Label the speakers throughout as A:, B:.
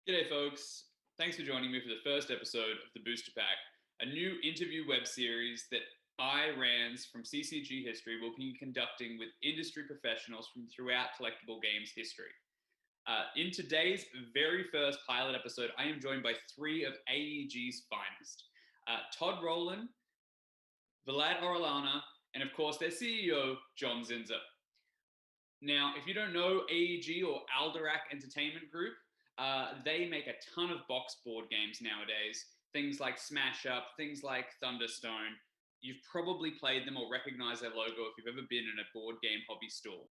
A: G'day folks, thanks for joining me for the first episode of the Booster Pack, a new interview web series that I, Rands from CCG History, will be conducting with industry professionals from throughout collectible games history. In today's very first pilot episode, I am joined by three of AEG's finest. Todd Rowland, Vlad Orellana, and of course their CEO, John Zinser. Now, if you don't know AEG or Alderac Entertainment Group, they make a ton of box board games nowadays. Things like Smash Up, things like Thunderstone. You've probably played them or recognized their logo if you've ever been in a board game hobby store.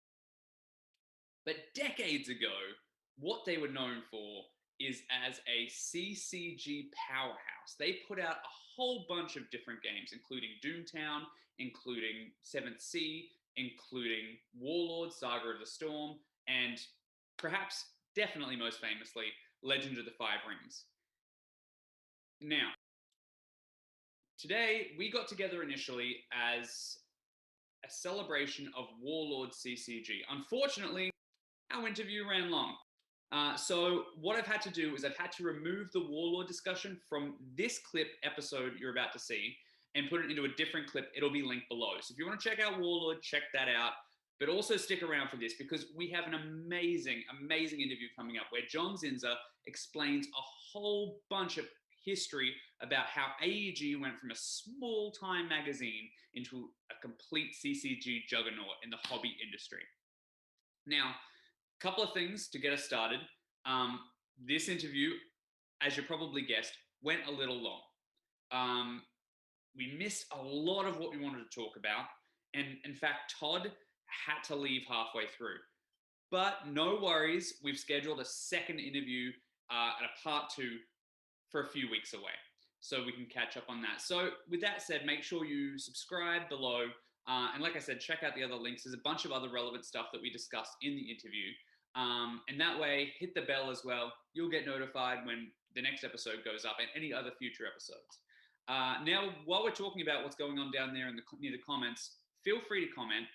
A: But decades ago, what they were known for is as a CCG powerhouse. They put out a whole bunch of different games, including Doomtown, including 7th Sea, including Warlord, Saga of the Storm, and perhaps definitely most famously, Legend of the Five Rings. Now, today we got together initially as a celebration of Warlord CCG. Unfortunately, our interview ran long. So what I've had to do is I've had to remove the Warlord discussion from this clip episode you're about to see and put it into a different clip. It'll be linked below. So if you want to check out Warlord, check that out. But also stick around for this because we have an amazing interview coming up where John Zinser explains a whole bunch of history about how AEG went from a small-time magazine into a complete CCG juggernaut in the hobby industry. Now, a couple of things to get us started. This interview, as you probably guessed, went a little long. We missed a lot of what we wanted to talk about. And in fact, Todd had to leave halfway through. But no worries, we've scheduled a second interview and a part 2 for a few weeks away. So we can catch up on that. So with that said, make sure you subscribe below. And like I said, check out the other links. There's a bunch of other relevant stuff that we discussed in the interview. And that way, hit the bell as well. You'll get notified when the next episode goes up and any other future episodes. Now, while we're talking about what's going on down there near the comments, feel free to comment.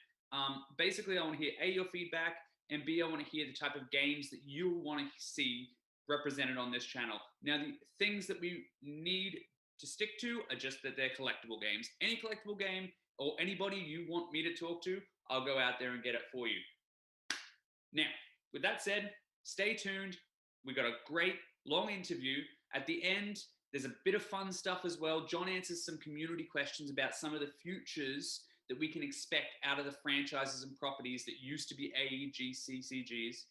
A: Basically, I want to hear A, your feedback, and B, I want to hear the type of games that you want to see represented on this channel. Now, the things that we need to stick to are just that they're collectible games. Any collectible game or anybody you want me to talk to, I'll go out there and get it for you. Now, with that said, stay tuned. We got a great long interview. At the end, there's a bit of fun stuff as well. John answers some community questions about some of the futures that we can expect out of the franchises and properties that used to be AEG CCGs.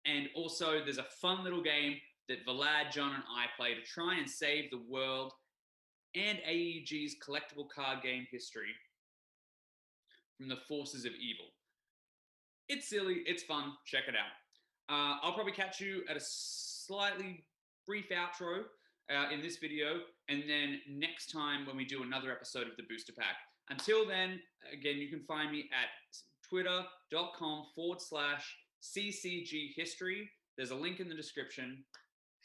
A: And also, there's a fun little game that Vlad, John, and I play to try and save the world and AEG's collectible card game history from the forces of evil. It's silly, it's fun, check it out. I'll probably catch you at a slightly brief outro in this video, and then next time when we do another episode of the Booster Pack. Until then, again, you can find me at twitter.com/CCGHistory. There's a link in the description.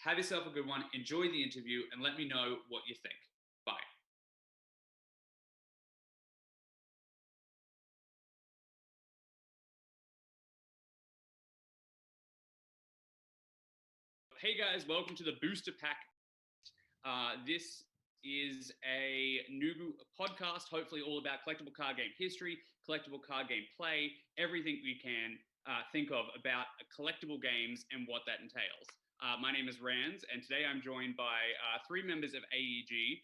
A: Have yourself a good one. Enjoy the interview and let me know what you think. Bye. Hey guys, welcome to the Booster Pack. This is a new podcast, hopefully all about collectible card game history, collectible card game play, everything we can think of about collectible games and what that entails. My name is Rands, and today I'm joined by 3 members of AEG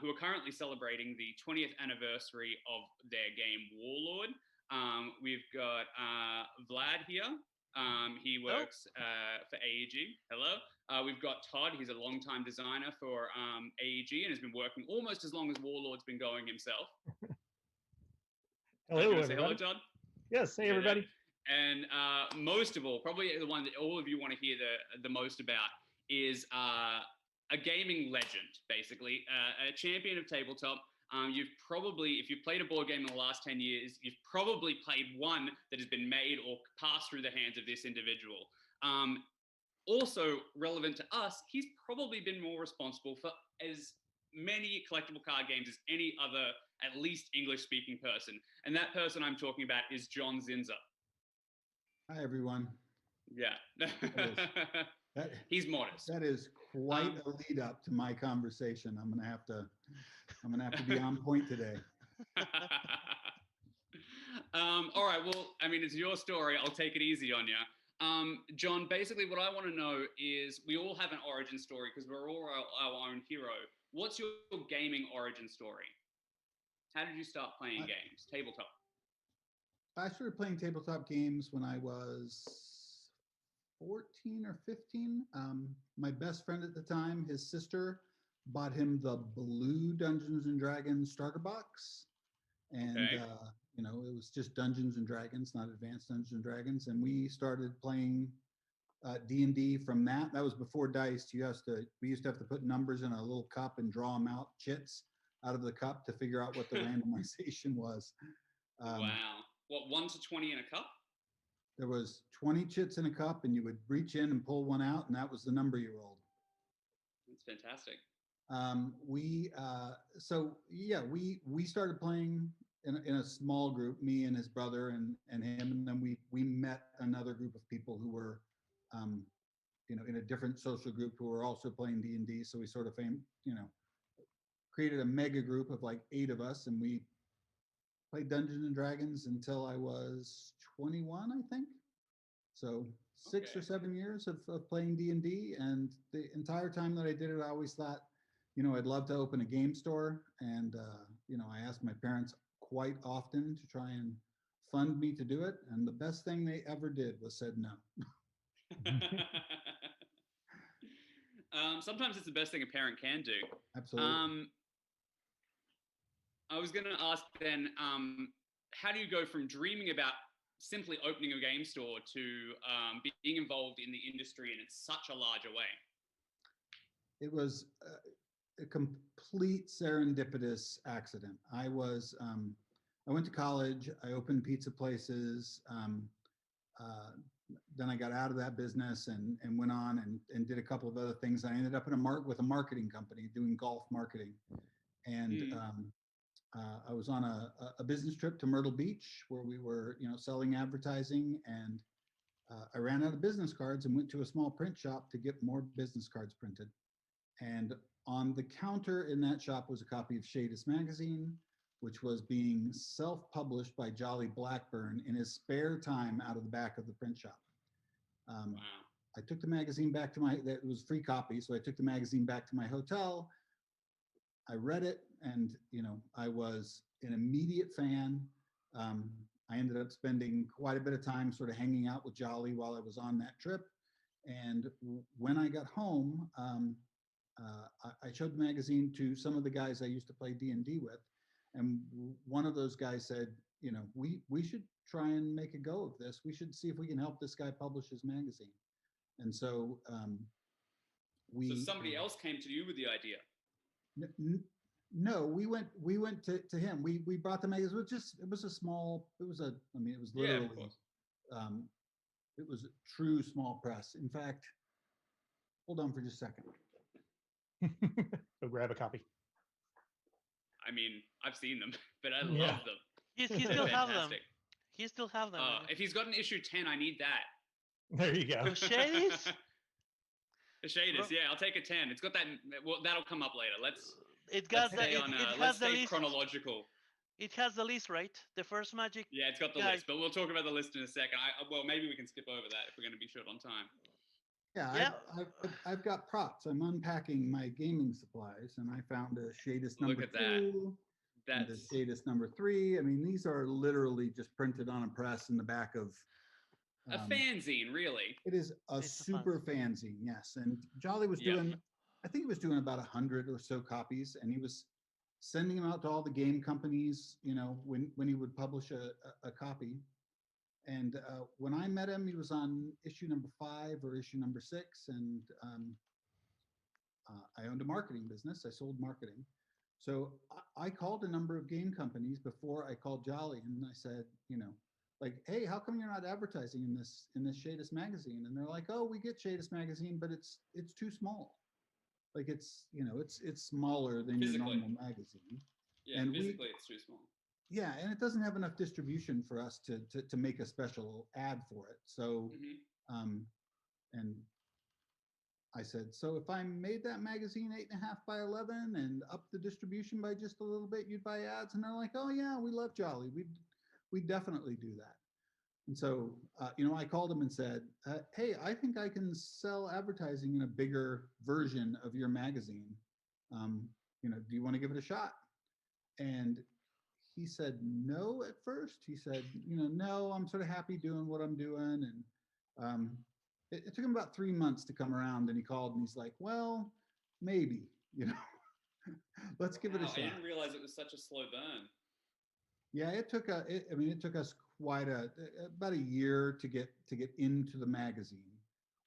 A: who are currently celebrating the 20th anniversary of their game Warlord. We've got Vlad here. He works for AEG. Hello. We've got Todd. He's a longtime designer for AEG and has been working almost as long as Warlord's been going himself.
B: Hello, everybody.
A: Say hello, Todd.
B: Yes, hey, everybody.
A: And most of all, probably the one that all of you want to hear the most about is a gaming legend, basically, a champion of tabletop. You've probably, if you've played a board game in the last 10 years, you've probably played one that has been made or passed through the hands of this individual. Also relevant to us, he's probably been more responsible for as many collectible card games as any other, at least English-speaking person. And that person I'm talking about is John Zinser.
C: Hi, everyone.
A: Yeah. He's modest.
B: That is quite a lead up to my conversation. I'm gonna have to be on point today.
A: All right. Well, I mean, it's your story. I'll take it easy on you. John, basically, what I want to know is we all have an origin story because we're all our own hero. What's your gaming origin story? How did you start playing games? Tabletop.
B: I started playing tabletop games when I was 14 or 15. My best friend at the time, his sister, bought him the blue Dungeons and Dragons starter box. And,
A: okay.
B: It was just Dungeons and Dragons, not Advanced Dungeons and Dragons. And we started playing D&D from that. That was before dice. We used to have to put numbers in a little cup and draw them out, chits out of the cup to figure out what the randomization was.
A: Wow. What, 1 to 20 in a cup?
B: There was 20 chits in a cup, and you would reach in and pull one out, and that was the number you rolled.
A: That's fantastic.
B: We started playing in a small group, me and his brother and him, and then we met another group of people who were, in a different social group who were also playing D&D. So we sort of created a mega group of like 8 of us, and we played Dungeons and Dragons until I was 21, I think. So 6 or 7 years of playing D&D, and the entire time that I did it, I always thought, I'd love to open a game store, and I asked my parents quite often to try and fund me to do it, and the best thing they ever did was said no.
A: Sometimes it's the best thing a parent can do.
B: Absolutely.
A: I was going to ask then, how do you go from dreaming about simply opening a game store to being involved in the industry and in such a larger way?
B: It was a complete serendipitous accident. I went to college, I opened pizza places, then I got out of that business and went on and did a couple of other things. I ended up with a marketing company doing golf marketing. And I was on a business trip to Myrtle Beach where we were, selling advertising, and I ran out of business cards and went to a small print shop to get more business cards printed. And on the counter in that shop was a copy of Shadis magazine, which was being self-published by Jolly Blackburn in his spare time out of the back of the print shop.
A: Wow.
B: I took the magazine back it was free copy, so I took the magazine back to my hotel. I read it, and I was an immediate fan. I ended up spending quite a bit of time sort of hanging out with Jolly while I was on that trip. And when I got home, I showed the magazine to some of the guys I used to play D&D with, and one of those guys said, we should try and make a go of this. We should see if we can help this guy publish his magazine. And so
A: So somebody else came to you with the idea.
B: No, we went to him. We brought the magazine. It was literally, it was a true small press. In fact, hold on for just a second.
C: Go grab a copy.
A: I mean, I've seen them, but I love them.
D: He still have them. He still have them.
A: If he's got an issue 10, I need that.
C: There you go.
D: The Shadis?
A: The Shadis, yeah, I'll take a 10. It's got that. Well, that'll come up later. Let's stay chronological.
D: It has the list, right? The first magic.
A: Yeah, it's got the list, but we'll talk about the list in a second. Maybe we can skip over that if we're going to be short on time.
B: Yeah, I've got props. I'm unpacking my gaming supplies, and I found a Shadis number 2. That's a Shadis number 3. I mean, these are literally just printed on a press in the back of
A: a fanzine, really.
B: It is a super fanzine, yes. And Jolly was doing, I think he was doing about 100 or so copies, and he was sending them out to all the game companies, when he would publish a copy. And when I met him, he was on issue number 5 or issue number 6, and I owned a marketing business. I sold marketing. So I called a number of game companies before I called Jolly, and I said, hey, how come you're not advertising in this Shadis magazine? And they're like, oh, we get Shadis magazine, but it's too small. Like it's smaller than your normal magazine.
A: Yeah, and physically it's too small.
B: Yeah, and it doesn't have enough distribution for us to make a special ad for it. So, and I said, so if I made that magazine 8.5 by 11 and up the distribution by just a little bit, you'd buy ads? And they're like, oh yeah, we love Jolly. We definitely do that. And so, I called them and said, hey, I think I can sell advertising in a bigger version of your magazine. Do you want to give it a shot? And he said no at first. He said, no, I'm sort of happy doing what I'm doing. And it took him about 3 months to come around, and he called and he's like, well, maybe, let's give it a shot.
A: I didn't realize it was such a slow burn.
B: Yeah, it took us about a year to get into the magazine.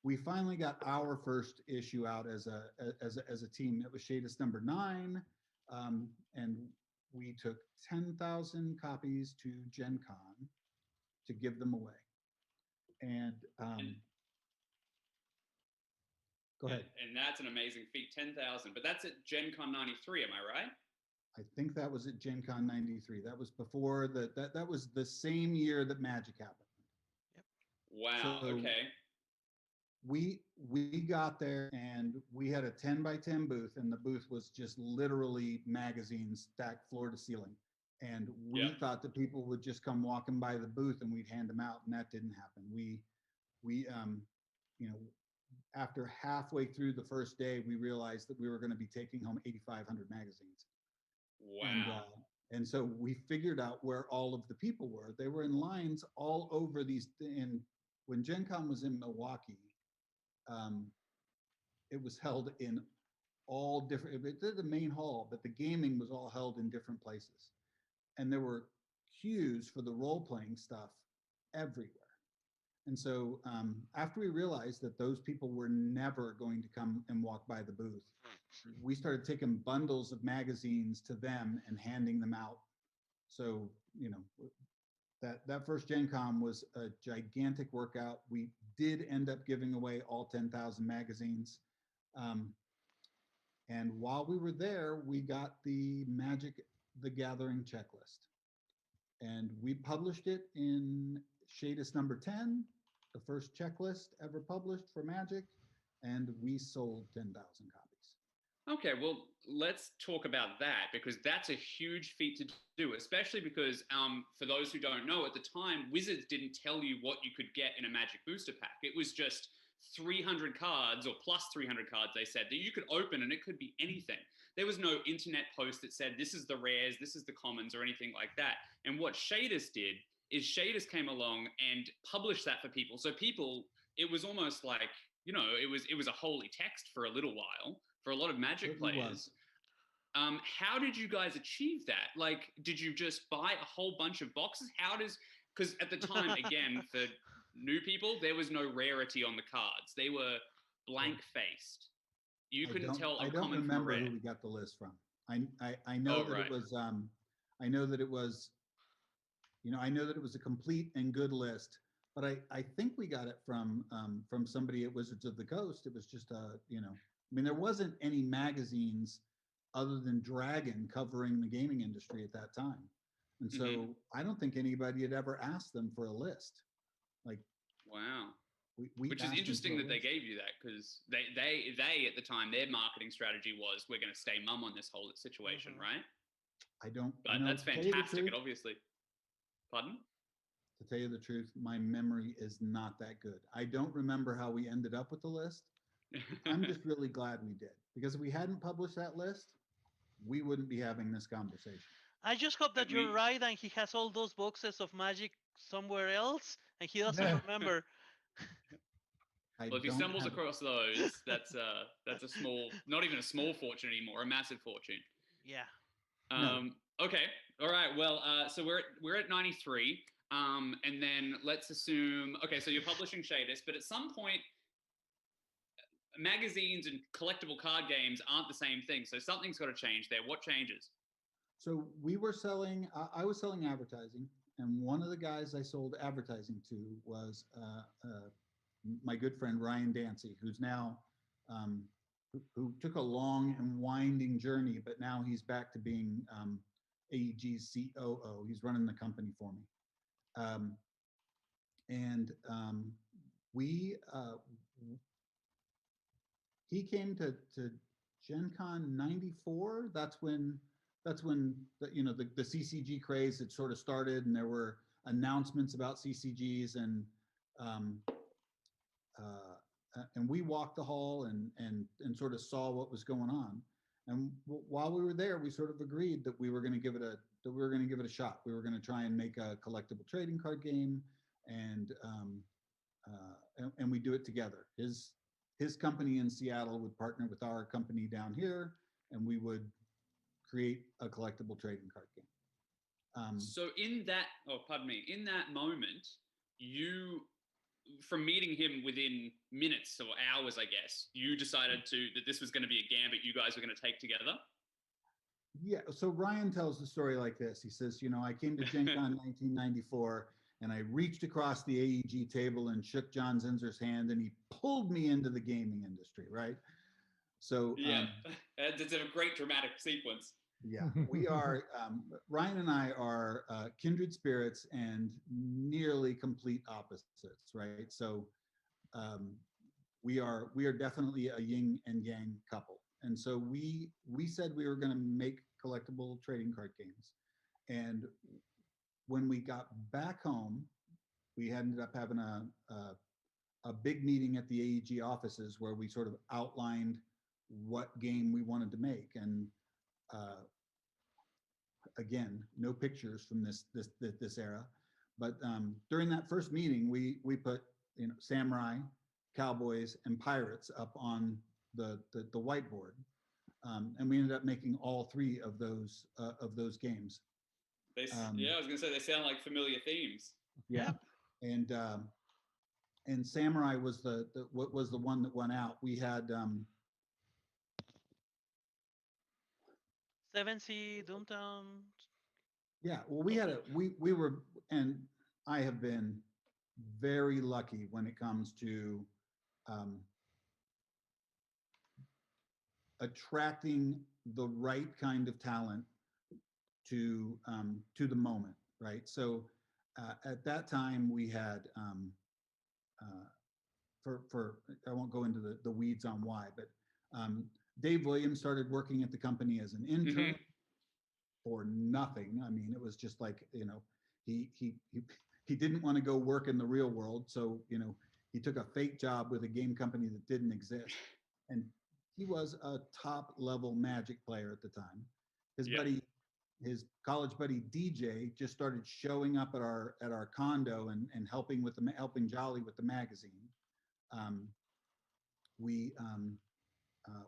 B: We finally got our first issue out as a team. It was Shadis number 9, and we took 10,000 copies to GenCon to give them away. And go ahead.
A: And that's an amazing feat, 10,000. But that's at GenCon 93, am I right?
B: I think that was at GenCon 93. That was before that was the same year that Magic happened.
D: Yep.
A: Wow.
B: So
A: okay.
B: We got there and we had a 10 by 10 booth, and the booth was just literally magazines stacked floor to ceiling. And we thought that people would just come walking by the booth and we'd hand them out, and that didn't happen. We after halfway through the first day, we realized that we were going to be taking home 8,500 magazines.
A: Wow.
B: And so we figured out where all of the people were. They were in lines all over these. And when GenCon was in Milwaukee, it was held in all different. It did the main hall, but the gaming was all held in different places. And there were queues for the role-playing stuff everywhere. And so after we realized that those people were never going to come and walk by the booth, we started taking bundles of magazines to them and handing them out. So, that first Gen Con was a gigantic workout. We did end up giving away all 10,000 magazines. And while we were there, we got the Magic the Gathering checklist. And we published it in Shadis number 10, the first checklist ever published for Magic, and we sold 10,000 copies.
A: Okay, well, let's talk about that, because that's a huge feat to do, especially because for those who don't know, at the time, Wizards didn't tell you what you could get in a Magic booster pack. It was just 300 cards or plus 300 cards, they said, that you could open, and it could be anything. There was no internet post that said, this is the rares, this is the commons, or anything like that. And what Shadis did is Shadis came along and published that for people. So people, it was almost like, it was a holy text for a little while for a lot of Magic players. How did you guys achieve that? Like, did you just buy a whole bunch of boxes? Because at the time, again, for new people, there was no rarity on the cards. They were blank-faced. You couldn't tell a common from a rare.
B: I don't remember who we got the list from. I know that it was. I know that it was. I know that it was a complete and good list, but I think we got it from somebody at Wizards of the Coast. It was just there wasn't any magazines other than Dragon covering the gaming industry at that time. And so I don't think anybody had ever asked them for a list. Like,
A: wow.
B: Which
A: is interesting that they gave you that, because they at the time, their marketing strategy was, we're going to stay mum on this whole situation, right? But that's fantastic, obviously. Pardon?
B: To tell you the truth, my memory is not that good. I don't remember how we ended up with the list. I'm just really glad we did, because if we hadn't published that list, we wouldn't be having this conversation.
D: I just hope that you're right and he has all those boxes of Magic somewhere else and he doesn't remember.
A: Well, if he stumbles across those, that's a small, not even a small fortune anymore, a massive fortune.
D: Yeah.
A: Okay. All right. Well, so we're at 93. And then let's assume, okay, so you're publishing Shadis, but at some point, magazines and collectible card games aren't the same thing. So something's got to change there. What changes?
B: So we were selling, I was selling advertising, and one of the guys I sold advertising to was my good friend Ryan Dancy, who's now, who took a long and winding journey, but now he's back to being AEG COO. He's running the company for me. he came to GenCon '94. That's when the CCG craze had sort of started, and there were announcements about CCGs, and we walked the hall and sort of saw what was going on. And while we were there, we sort of agreed that we were going to give it a shot. We were going to try and make a collectible trading card game, and we do it together. His company in Seattle would partner with our company down here, and we would create a collectible trading card game.
A: So in that moment, you, from meeting him within minutes or hours, I guess, you decided that this was going to be a gambit you guys were going to take together?
B: Yeah, so Ryan tells the story like this. He says, I came to Gen Con 1994, and I reached across the AEG table and shook John Zinser's hand, and he pulled me into the gaming industry, right? So
A: yeah, it's a great dramatic sequence.
B: Yeah, we are, Ryan and I are kindred spirits and nearly complete opposites, right? So we are definitely a yin and yang couple. And so we said we were going to make collectible trading card games. And when we got back home, we ended up having a big meeting at the AEG offices where we sort of outlined what game we wanted to make. And again, no pictures from this era, but during that first meeting, we put samurai, cowboys, and pirates up on the whiteboard, and we ended up making all three of those games.
A: Yeah, I was gonna say they sound like familiar themes.
B: Yeah, and samurai was the one that went out. We had
D: 7C Doomtown.
B: Yeah, well, we were, and I have been very lucky when it comes to attracting the right kind of talent to the moment, right? So at that time we had I won't go into the weeds on why, but Dave Williams started working at the company as an intern for nothing. I mean, it was just like, he didn't want to go work in the real world, so he took a fake job with a game company that didn't exist, and he was a top level Magic player at the time. His college buddy DJ just started showing up at our condo and helping Jolly with the magazine.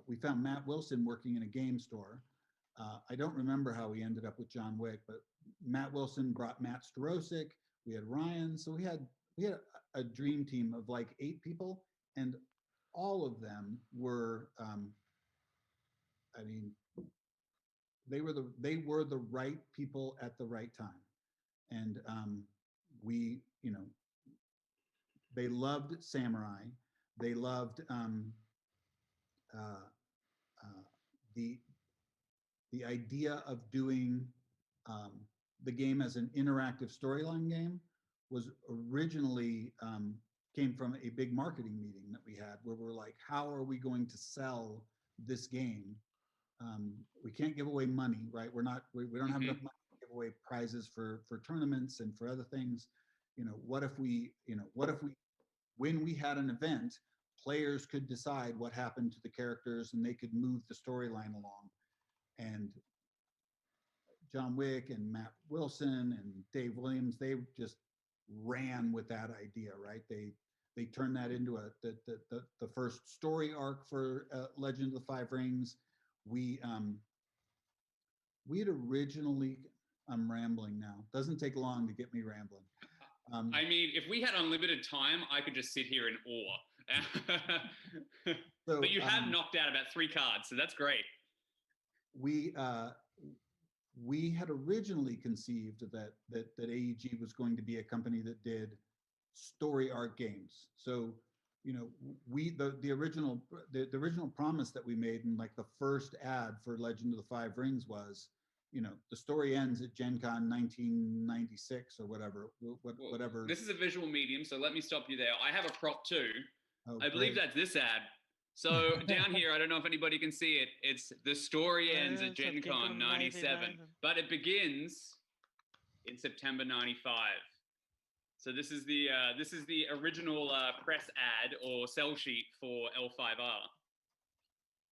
B: We found Matt Wilson working in a game store. I don't remember how we ended up with John Wick, but Matt Wilson brought Matt Starosik. We had Ryan, so we had a dream team of like 8 people, and all of them were, they were the right people at the right time, and they loved samurai. They loved the idea of doing the game as an interactive storyline game was originally came from a big marketing meeting that we had, where we're like, how are we going to sell this game? We can't give away money, right? We don't have enough money to give away prizes for tournaments and for other things. What if when we had an event, players could decide what happened to the characters and they could move the storyline along. And John Wick and Matt Wilson and Dave Williams, they just ran with that idea, right? They turned that into the first story arc for Legend of the Five Rings. We had originally, I'm rambling now. Doesn't take long to get me rambling.
A: I mean, if we had unlimited time, I could just sit here in awe. But you have knocked out about 3 cards, so that's great.
B: We had originally conceived that AEG was going to be a company that did story arc games. So the original promise that we made in like the first ad for Legend of the Five Rings was, the story ends at Gen Con 1996 or whatever.
A: This is a visual medium, so let me stop you there. I have a prop too.
B: Oh,
A: I believe that's this ad. So down here, I don't know if anybody can see it. It's the story ends at
D: Ends at
A: GenCon
D: GenCon
A: 97,
D: 99.
A: but it begins in September 95. So this is the original press ad or sell sheet for L5R,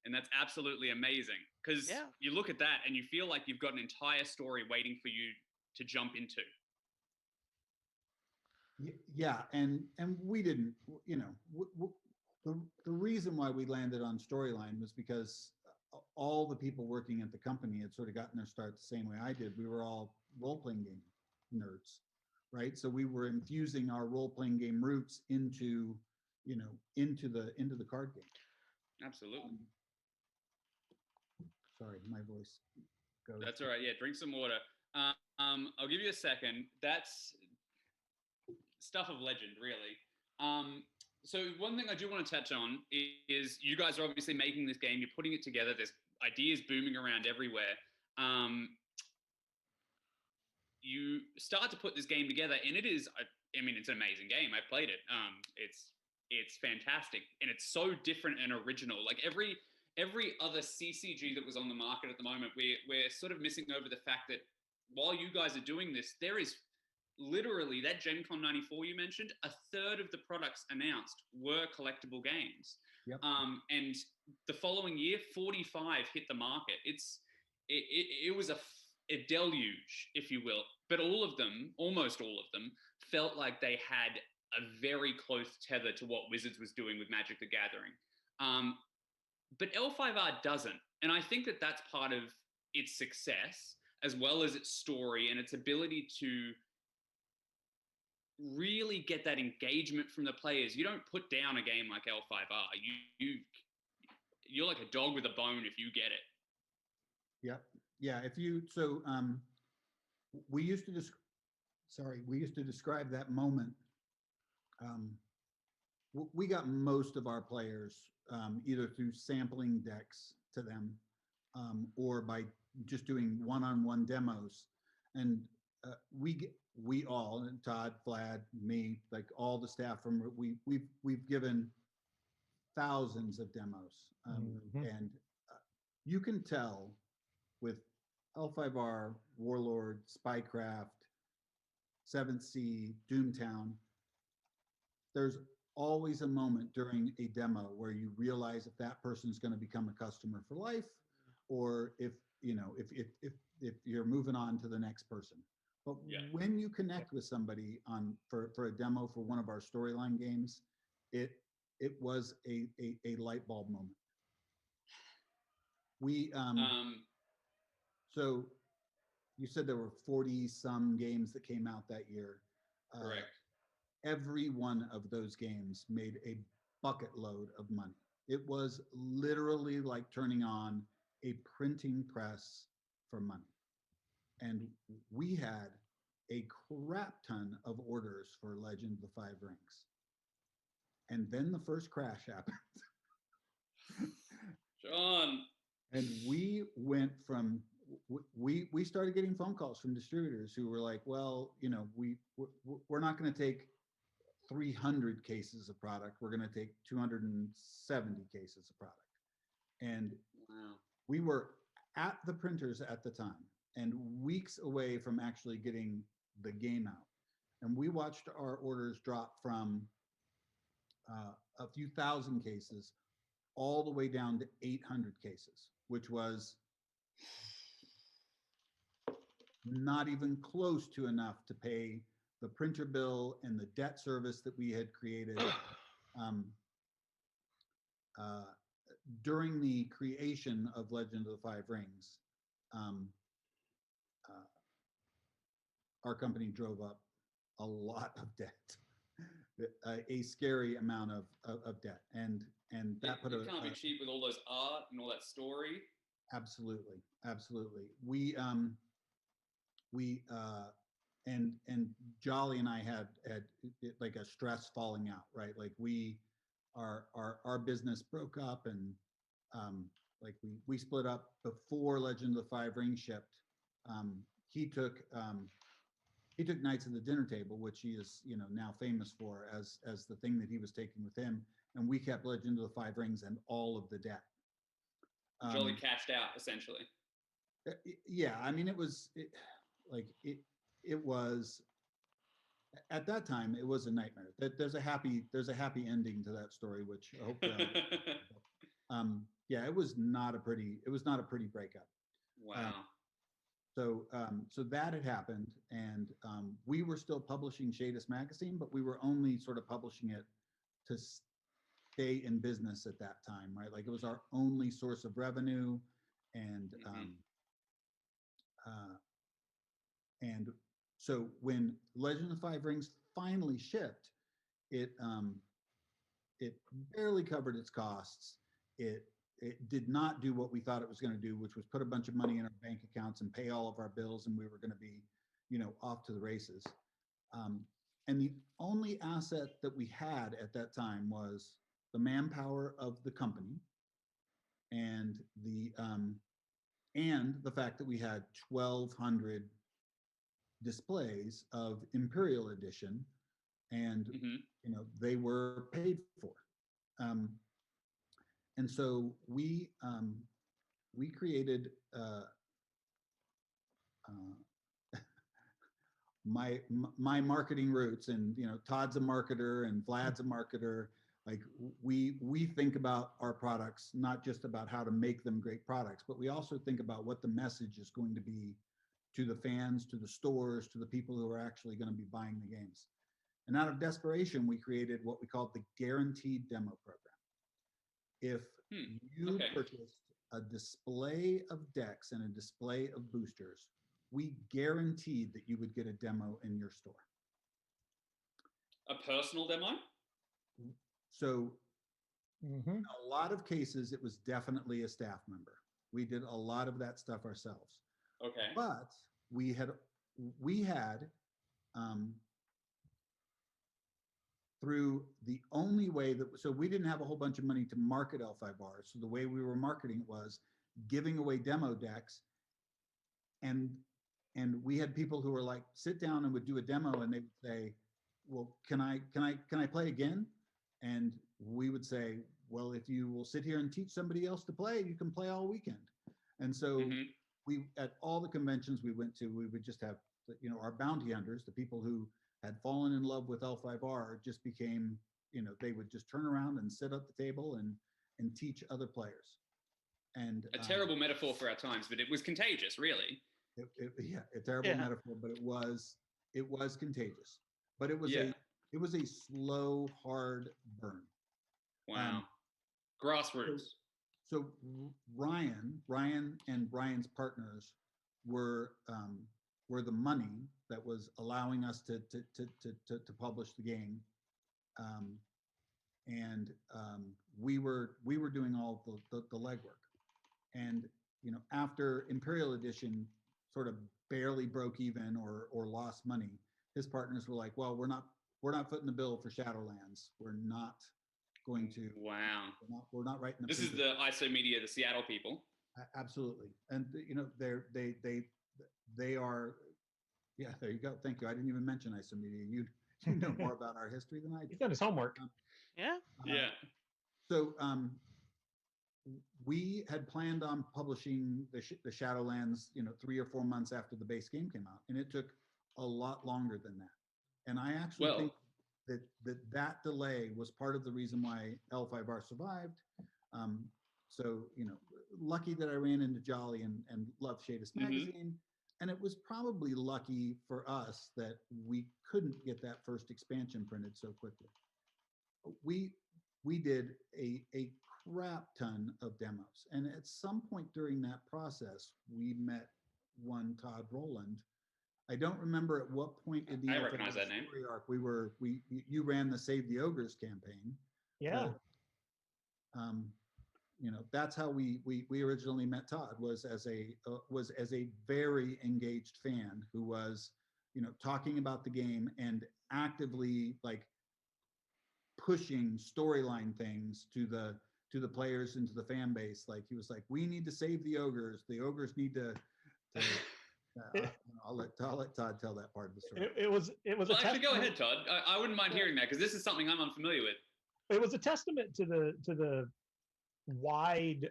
A: and that's absolutely amazing because
D: Yeah.
A: you look at that and you feel like you've got an entire story waiting for you to jump into.
B: Yeah, and we didn't, you know, the reason why we landed on storyline was because all the people working at the company had sort of gotten their start the same way I did. We were all role-playing game nerds, right? So we were infusing our role-playing game roots into, you know, into the card game.
A: Absolutely.
B: Sorry, my voice goes.
A: That's all right. Yeah, drink some water. I'll give you a second. That's stuff of legend, really. So one thing I do want to touch on is you guys are obviously making this game. You're putting it together. There's ideas booming around everywhere. You start to put this game together, and it is, I mean, it's an amazing game. I've played it. It's fantastic, and it's so different and original. Like every other CCG that was on the market at the moment, we're sort of missing over the fact that while you guys are doing this, there is literally that GenCon 94 you mentioned, a third of the products announced were collectible games.
B: Yep.
A: And the following year, 45 hit the market. It was a deluge, if you will. But all of them, almost all of them, felt like they had a very close tether to what Wizards was doing with Magic the Gathering. But L5R doesn't. And I think that that's part of its success, as well as its story and its ability to really get that engagement from the players. You don't put down a game like L5R. You're like a dog with a bone if you get it.
B: Yeah. If you we used to describe that moment. We got most of our players either through sampling decks to them or by just doing one-on-one demos, and we all, and Todd, Vlad, me, like all the staff from we've given thousands of demos, and you can tell with L5R, Warlord, Spycraft, 7th Sea, Doomtown, there's always a moment during a demo where you realize if that person's going to become a customer for life, or if you're moving on to the next person. But when you connect with somebody for a demo for one of our storyline games, it was a light bulb moment. So you said there were 40 some games that came out that year.
A: Correct.
B: Every one of those games made a bucket load of money. It was literally like turning on a printing press for money. And we had a crap ton of orders for Legend of the Five Rings. And then the first crash happened.
A: John.
B: And we went from, we started getting phone calls from distributors who were like, well, you know, we're not going to take 300 cases of product. We're going to take 270 cases of product. And we were at the printers at the time and weeks away from actually getting the game out. And we watched our orders drop from a few thousand cases all the way down to 800 cases, which was not even close to enough to pay the printer bill and the debt service that we had created during the creation of Legend of the Five Rings. Our company drove up a lot of debt, a scary amount of debt, and that put
A: it can't be cheap with all those art and all that story.
B: Absolutely. And Jolly and I had like a stress falling out, right? Like our business broke up, and like we split up before Legend of the Five Rings shipped. He took Knights of the Dinner Table, which he is, you know, now famous for as the thing that he was taking with him, and we kept Legend of the Five Rings and all of the deck.
A: Jolly cashed out, essentially.
B: Yeah, I mean, it was at that time it was a nightmare. There's a happy ending to that story, which hopefully yeah, it was not a pretty breakup.
A: Wow.
B: So that had happened, and we were still publishing Shadis magazine, but we were only sort of publishing it to stay in business at that time, right? Like, it was our only source of revenue, and so when Legend of the Five Rings finally shipped, it barely covered its costs. It did not do what we thought it was going to do, which was put a bunch of money in our bank accounts and pay all of our bills, and we were going to be, you know, off to the races. And the only asset that we had at that time was the manpower of the company, and the fact that we had 1,200 displays of Imperial Edition, and you know, they were paid for. And so we created my marketing roots, and you know, Todd's a marketer and Vlad's a marketer. Like, we think about our products not just about how to make them great products, but we also think about what the message is going to be to the fans, to the stores, to the people who are actually going to be buying the games. And out of desperation, we created what we called the Guaranteed Demo Program. If you purchased a display of decks and a display of boosters, we guaranteed that you would get a demo in your store.
A: A personal demo?
B: So in a lot of cases, it was definitely a staff member. We did a lot of that stuff ourselves.
A: Okay.
B: But we had through the only way that, so we didn't have a whole bunch of money to market L5R. So the way we were marketing it was giving away demo decks. And we had people who were like, sit down and would do a demo, and they would say, well, can I play again? And we would say, well, if you will sit here and teach somebody else to play, you can play all weekend. And so we, at all the conventions we went to, we would just have, you know, our bounty hunters, the people who had fallen in love with L5R, just became, you know, they would just turn around and sit at the table and teach other players. And
A: a terrible metaphor for our times, but it was contagious, really.
B: Yeah, a terrible metaphor, but it was contagious. But it was a slow, hard burn.
A: Wow. Grassroots.
B: So Ryan and Brian's partners were the money that was allowing us to publish the game, and we were doing all the legwork. And you know, after Imperial Edition sort of barely broke even or lost money, his partners were like, well, we're not footing the bill for Shadowlands. We're not going to.
A: Wow.
B: We're not writing.
A: This is the ISO Media, the Seattle people.
B: Absolutely, and you know, they are. Yeah, there you go. Thank you. I didn't even mention ISO Media. You know more about our history than I do.
C: He's done his homework.
A: Yeah.
B: So we had planned on publishing the Shadowlands, you know, 3 or 4 months after the base game came out, and it took a lot longer than that. And I actually think that delay was part of the reason why L5R survived. So, you know, lucky that I ran into Jolly and loved Shadis magazine. And it was probably lucky for us that we couldn't get that first expansion printed so quickly. We did a crap ton of demos. And at some point during that process, we met one Todd Rowland. I don't remember at what point in the
A: I recognize that name.
B: Arc you ran the Save the Ogres campaign.
C: Yeah.
B: But, you know, that's how we originally met Todd, was as a very engaged fan who was, you know, talking about the game and actively like pushing storyline things to the players and to the fan base. Like, he was like, we need to save the ogres. The ogres need to I'll let Todd tell that part of the story.
C: It was
A: Well,
C: a
A: actually, go
C: testament-
A: ahead, Todd. I wouldn't mind hearing that, because this is something I'm unfamiliar with.
C: It was a testament to the wide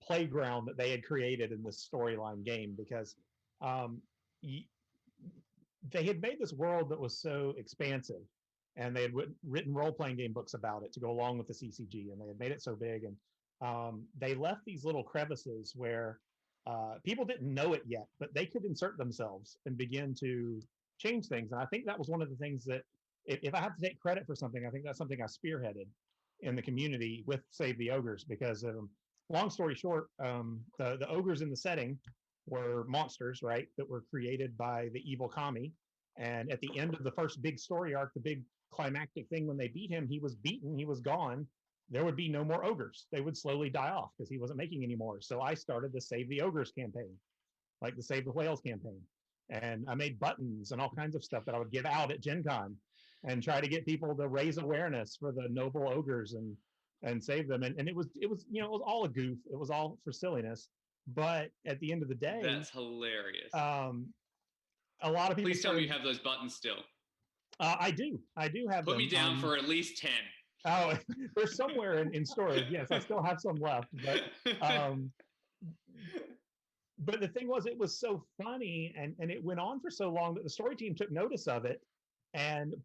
C: playground that they had created in this storyline game, because they had made this world that was so expansive, and they had written role-playing game books about it to go along with the CCG, and they had made it so big, and they left these little crevices where people didn't know it yet, but they could insert themselves and begin to change things. And I think that was one of the things that, if I have to take credit for something, I think that's something I spearheaded in the community with Save the Ogres, because long story short, the ogres in the setting were monsters, right, that were created by the evil Kami. And at the end of the first big story arc, the big climactic thing, when they beat him, he was beaten, he was gone. There would be no more ogres. They would slowly die off because he wasn't making any more. So I started the Save the Ogres campaign, like the Save the Whales campaign. And I made buttons and all kinds of stuff that I would give out at GenCon and try to get people to raise awareness for the noble ogres and save them. And it was it was all a goof. It was all for silliness. But at the end of the day,
A: That's hilarious.
C: A lot of people.
A: Please tell me you have those buttons still.
C: I do have
A: Put
C: them.
A: me down for at least 10.
C: Oh, they're somewhere in storage. Yes, I still have some left. But the thing was, it was so funny, and it went on for so long that the story team took notice of it, and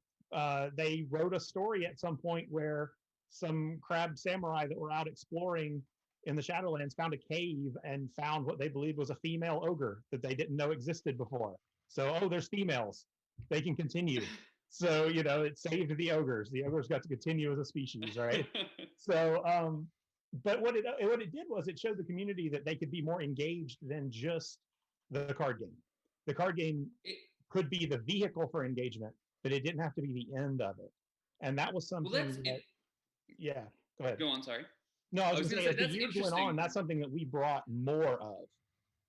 C: they wrote a story at some point where some crab samurai that were out exploring in the Shadowlands found a cave and found what they believed was a female ogre that they didn't know existed before. So, there's females. They can continue. So, it saved the ogres. The ogres got to continue as a species, right? So, but what it did was it showed the community that they could be more engaged than just the card game. The card game could be the vehicle for engagement, but it didn't have to be the end of it. And that was something yeah, go ahead.
A: Go on, sorry.
C: No, I was going to say, as the
A: that's
C: years went on, that's something that we brought more of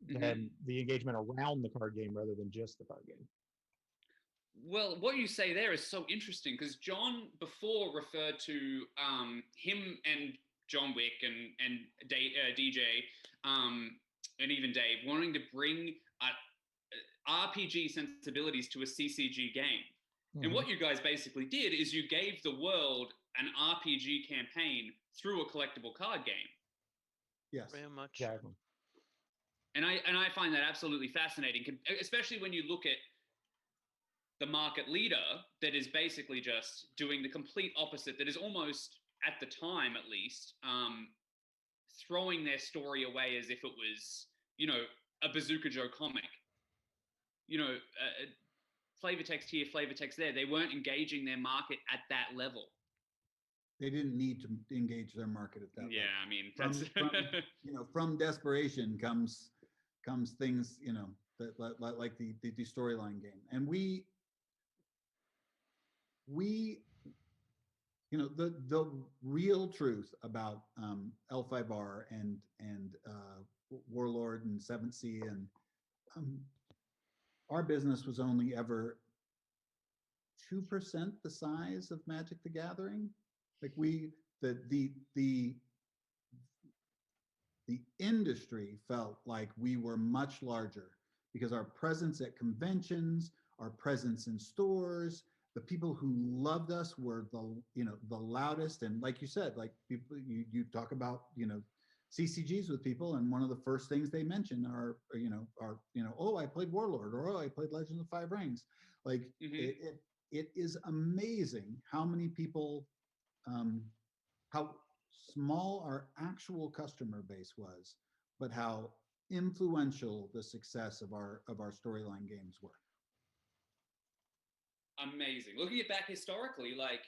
C: than the engagement around the card game rather than just the card game.
A: Well, what you say there is so interesting, because John before referred to him and John Wick and DJ and even Dave wanting to bring RPG sensibilities to a CCG game. Mm-hmm. And what you guys basically did is you gave the world an RPG campaign through a collectible card game.
B: Yes,
D: very much.
C: Exactly.
A: And I find that absolutely fascinating, especially when you look at the market leader that is basically just doing the complete opposite, that is almost, at the time at least, throwing their story away as if it was, a Bazooka Joe comic. Flavor text here, flavor text there. They weren't engaging their market at that level.
B: They didn't need to engage their market at that level.
A: Yeah, I mean, that's
B: from desperation comes things, that like the storyline game. And we the real truth about L5R and Warlord and 7th Sea, and our business was only ever 2% the size of Magic the Gathering. Like the industry felt like we were much larger because our presence at conventions, our presence in stores, the people who loved us were the loudest. And like you said, like people, you talk about, CCGs with people, and one of the first things they mention are oh, I played Warlord, or oh, I played Legends of Five Rings. Like it is amazing how many people, how small our actual customer base was, but how influential the success of our storyline games were.
A: Amazing. Looking it back historically, like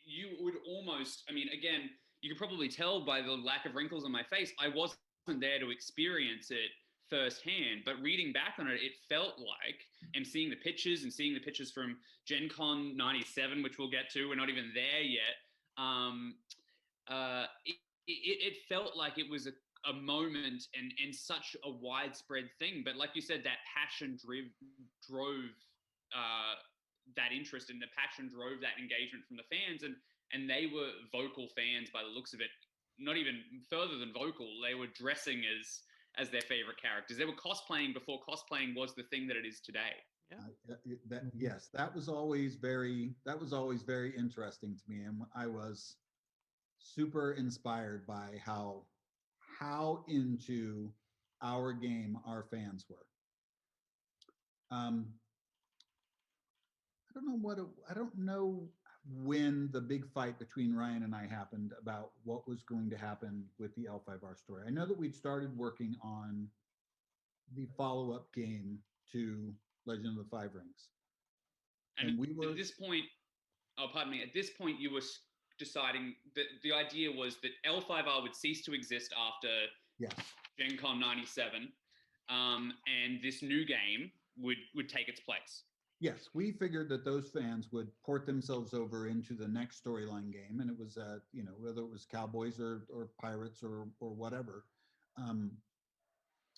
A: you would almost, I mean, again, you could probably tell by the lack of wrinkles on my face, I wasn't there to experience it firsthand, but reading back on it, it felt like, and seeing the pictures from GenCon 97, which we'll get to, we're not even there yet. It felt like it was a moment and such a widespread thing. But like you said, that passion drove that interest, and the passion drove that engagement from the fans, and they were vocal fans by the looks of it. Not even further than vocal, they were dressing as their favorite characters. They were cosplaying before cosplaying was the thing that it is today.
B: Yes, that was always very interesting to me, and I was super inspired by how into our game our fans were. I don't know when the big fight between Ryan and I happened about what was going to happen with the L5R story. I know that we'd started working on the follow-up game to Legend of the Five Rings.
A: And we were at this point, at this point you were deciding that the idea was that L5R would cease to exist after GenCon 97, and this new game would take its place.
B: Yes, we figured that those fans would port themselves over into the next storyline game, and it was, whether it was cowboys or pirates or whatever,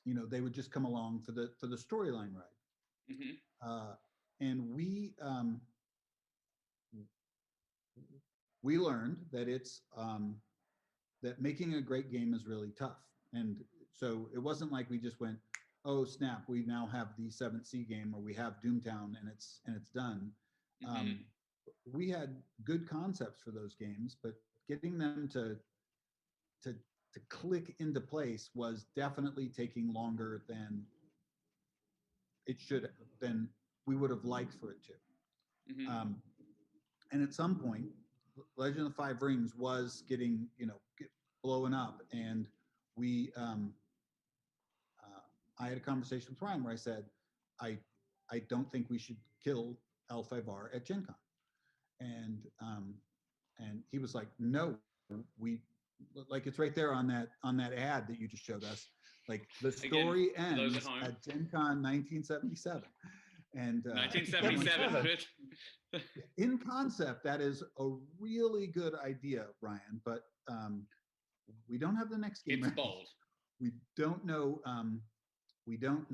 B: they would just come along for the storyline ride.
A: Mm-hmm.
B: And we learned that it's that making a great game is really tough, and so it wasn't like we just went, oh snap, we now have the 7th Sea game, or we have Doomtown and it's done.
A: Mm-hmm.
B: We had good concepts for those games, but getting them to click into place was definitely taking longer than it should, than we would have liked for it to.
A: Mm-hmm.
B: And at some point, Legend of the Five Rings was getting, blowing up, and we I had a conversation with Ryan where I said, I don't think we should kill L5R at GenCon. And he was like, no, like it's right there on that ad that you just showed us. Like the story ends at GenCon 1977. And
A: 1977.
B: In concept, that is a really good idea, Ryan, but we don't have the next game.
A: It's bold.
B: We don't know. We don't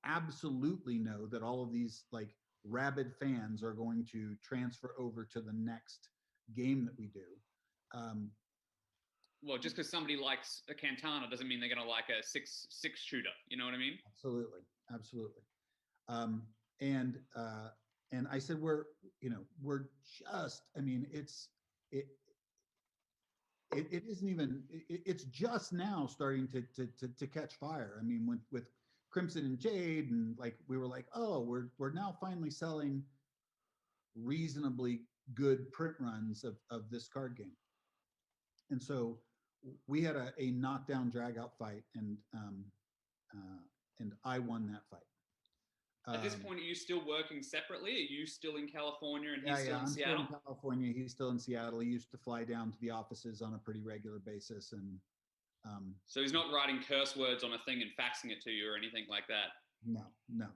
B: absolutely know that all of these like rabid fans are going to transfer over to the next game that we do.
A: Well, just because somebody likes a Cantana doesn't mean they're going to like a six shooter. You know what I mean?
B: Absolutely. And I said, we're just, I mean, it isn't even, it's just now starting to catch fire. I mean, with Crimson and Jade, and like, we were like, oh, we're now finally selling reasonably good print runs of this card game. And so we had a knockdown drag out fight, and I won that fight.
A: At this point, are you still working separately? Are you still in California and he's still in Seattle?
B: I'm still in California. He's still in Seattle. He used to fly down to the offices on a pretty regular basis, and
A: so he's not writing curse words on a thing and faxing it to you or anything like that.
B: No,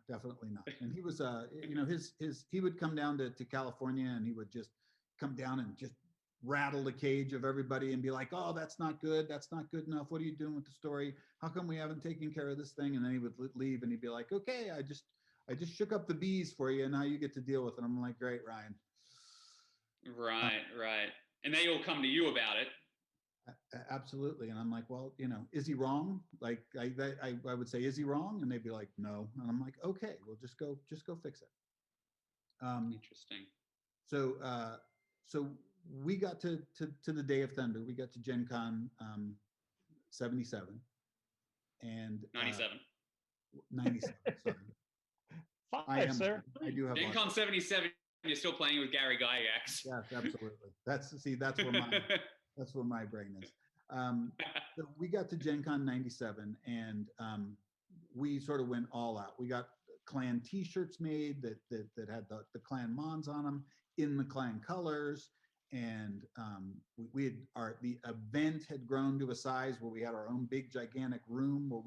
B: definitely not. And he was, he would come down to California, and he would just come down and just rattle the cage of everybody and be like, oh, that's not good. That's not good enough. What are you doing with the story? How come we haven't taken care of this thing? And then he would leave, and he'd be like, okay, I just shook up the bees for you, and now you get to deal with it. I'm like, great, Ryan.
A: Right. And they all come to you about it.
B: Absolutely. And I'm like, well, is he wrong? Like, I would say, is he wrong? And they'd be like, no. And I'm like, okay, well, just go fix it.
A: Interesting.
B: So we got to the Day of Thunder. We got to GenCon 77 and
A: 97.
B: 97. Sorry.
C: Five, sir.
B: I do have
A: GenCon 77. You're still playing with Gary Gygax.
B: Yes, absolutely. That's where my brain is. So we got to GenCon 97, and we sort of went all out. We got clan T-shirts made that had the clan Mons on them in the clan colors, and the event had grown to a size where we had our own big gigantic room where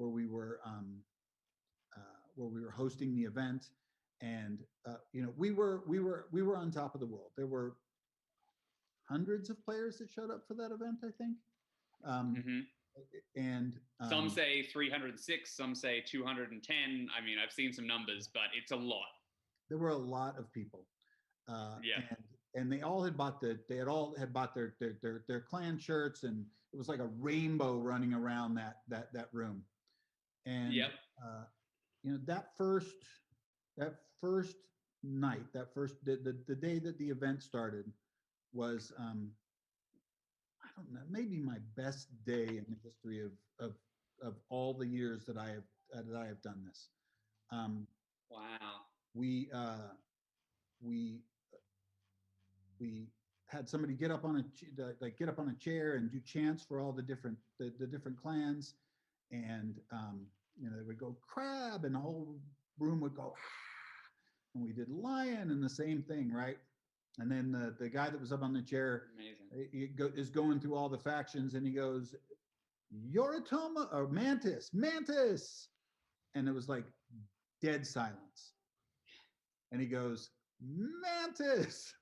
B: we were hosting the event, and we were on top of the world. There were hundreds of players that showed up for that event, I think. And
A: some say 306, some say 210. I mean, I've seen some numbers, but it's a lot.
B: There were a lot of people. And they all had bought their clan shirts, and it was like a rainbow running around that room. And
A: Yep.
B: you know, that first night, the day that the event started was I don't know, maybe my best day in the history of all the years that I have done this.
A: Wow.
B: We had somebody get up on a chair and do chants for all the different clans, and you know, they would go crab, and the whole room would go, and we did lion, and the same thing, right? And then the guy that was up on the chair is going through all the factions, and he goes, Yoritomo or Mantis, and it was like dead silence. And he goes, Mantis,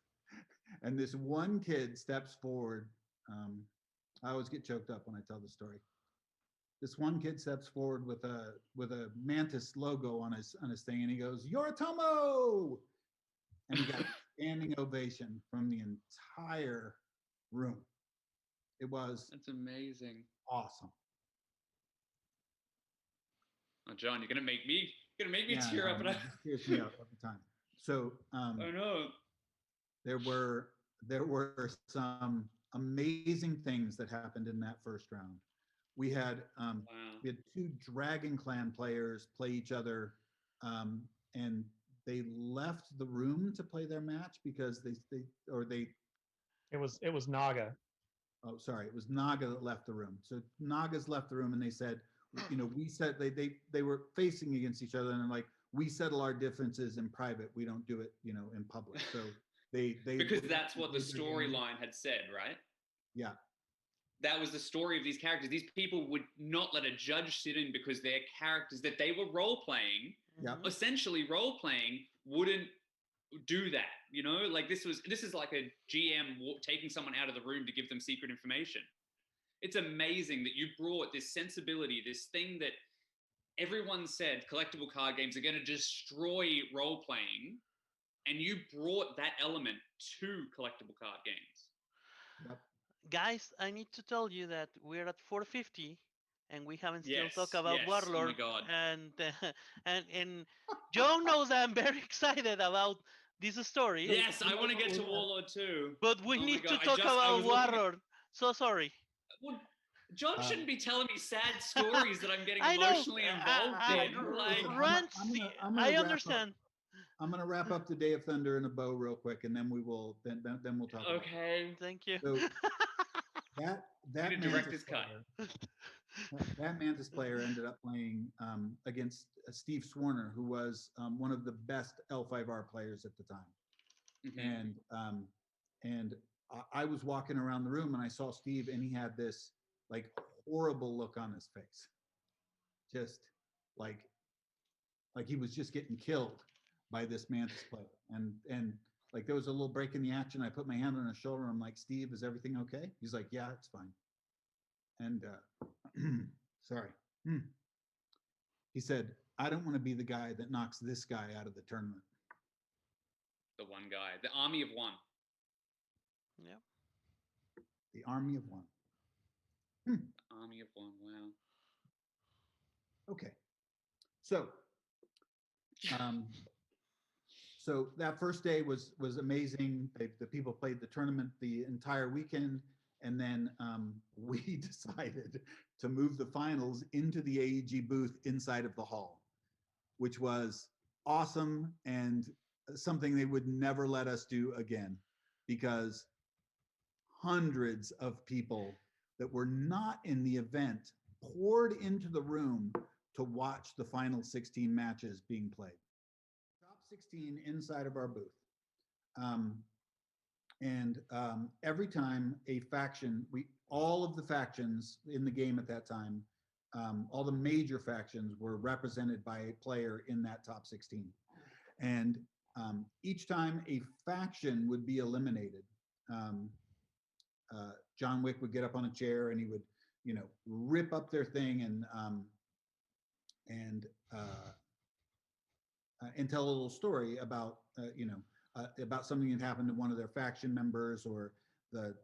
B: and this one kid steps forward. I always get choked up when I tell the story. This one kid steps forward with a Mantis logo on his thing, and he goes, Yoritomo, and he got a standing ovation from the entire room. That's
A: amazing.
B: Awesome.
A: Oh, John, you're gonna make me tear up.
B: It tears me up every time. So
A: oh no.
B: There were some amazing things that happened in that first round. We had two Dragon Clan players play each other, and they left the room to play their match because
C: It was Naga.
B: Oh, sorry, it was Naga that left the room. So Naga's left the room, and they said, you know, we said they were facing against each other, and they're like, we settle our differences in private. We don't do it, you know, in public. So they
A: because that's what the storyline had said, right?
B: Yeah.
A: That was the story of these characters. These people would not let a judge sit in because their characters that they were role playing, essentially role playing, wouldn't do that. You know, like this is like a GM taking someone out of the room to give them secret information. It's amazing that you brought this sensibility, this thing that everyone said collectible card games are going to destroy role playing, and you brought that element to collectible card games.
B: Yep.
D: Guys, I need to tell you that we're at 4:50, and we haven't still talked about Warlord.
A: Oh my God.
D: And Joe knows that I'm very excited about this story.
A: Yes, I want to get to Warlord too.
D: But we need to talk about Warlord. So sorry.
A: Well, John shouldn't be telling me sad stories that I'm getting emotionally involved in.
D: I understand.
B: I'm going to wrap up the Day of Thunder in a bow real quick, and then we'll talk.
A: Okay.
D: Thank you.
B: So that
A: director's cut.
B: That Mantis player ended up playing against Steve Swarner, who was one of the best L5R players at the time.
A: Mm-hmm.
B: And I was walking around the room, and I saw Steve, and he had this like horrible look on his face, just like he was just getting killed by this Mantis player. And like there was a little break in the action. I put my hand on his shoulder. I'm like, Steve, is everything okay? He's like, yeah, it's fine. And sorry. He said, I don't want to be the guy that knocks this guy out of the tournament.
A: The one guy, the army of one.
D: Yep.
B: The army of one.
A: Army of one. Wow.
B: Okay. So, so that first day was amazing. The people played the tournament the entire weekend, and then we decided to move the finals into the AEG booth inside of the hall, which was awesome and something they would never let us do again, because hundreds of people that were not in the event poured into the room to watch the final 16 matches being played. Top 16 inside of our booth. Every time a faction, all of the factions in the game at that time, all the major factions were represented by a player in that top 16. And each time a faction would be eliminated, John Wick would get up on a chair and he would, you know, rip up their thing and tell a little story about, about something that happened to one of their faction members, or the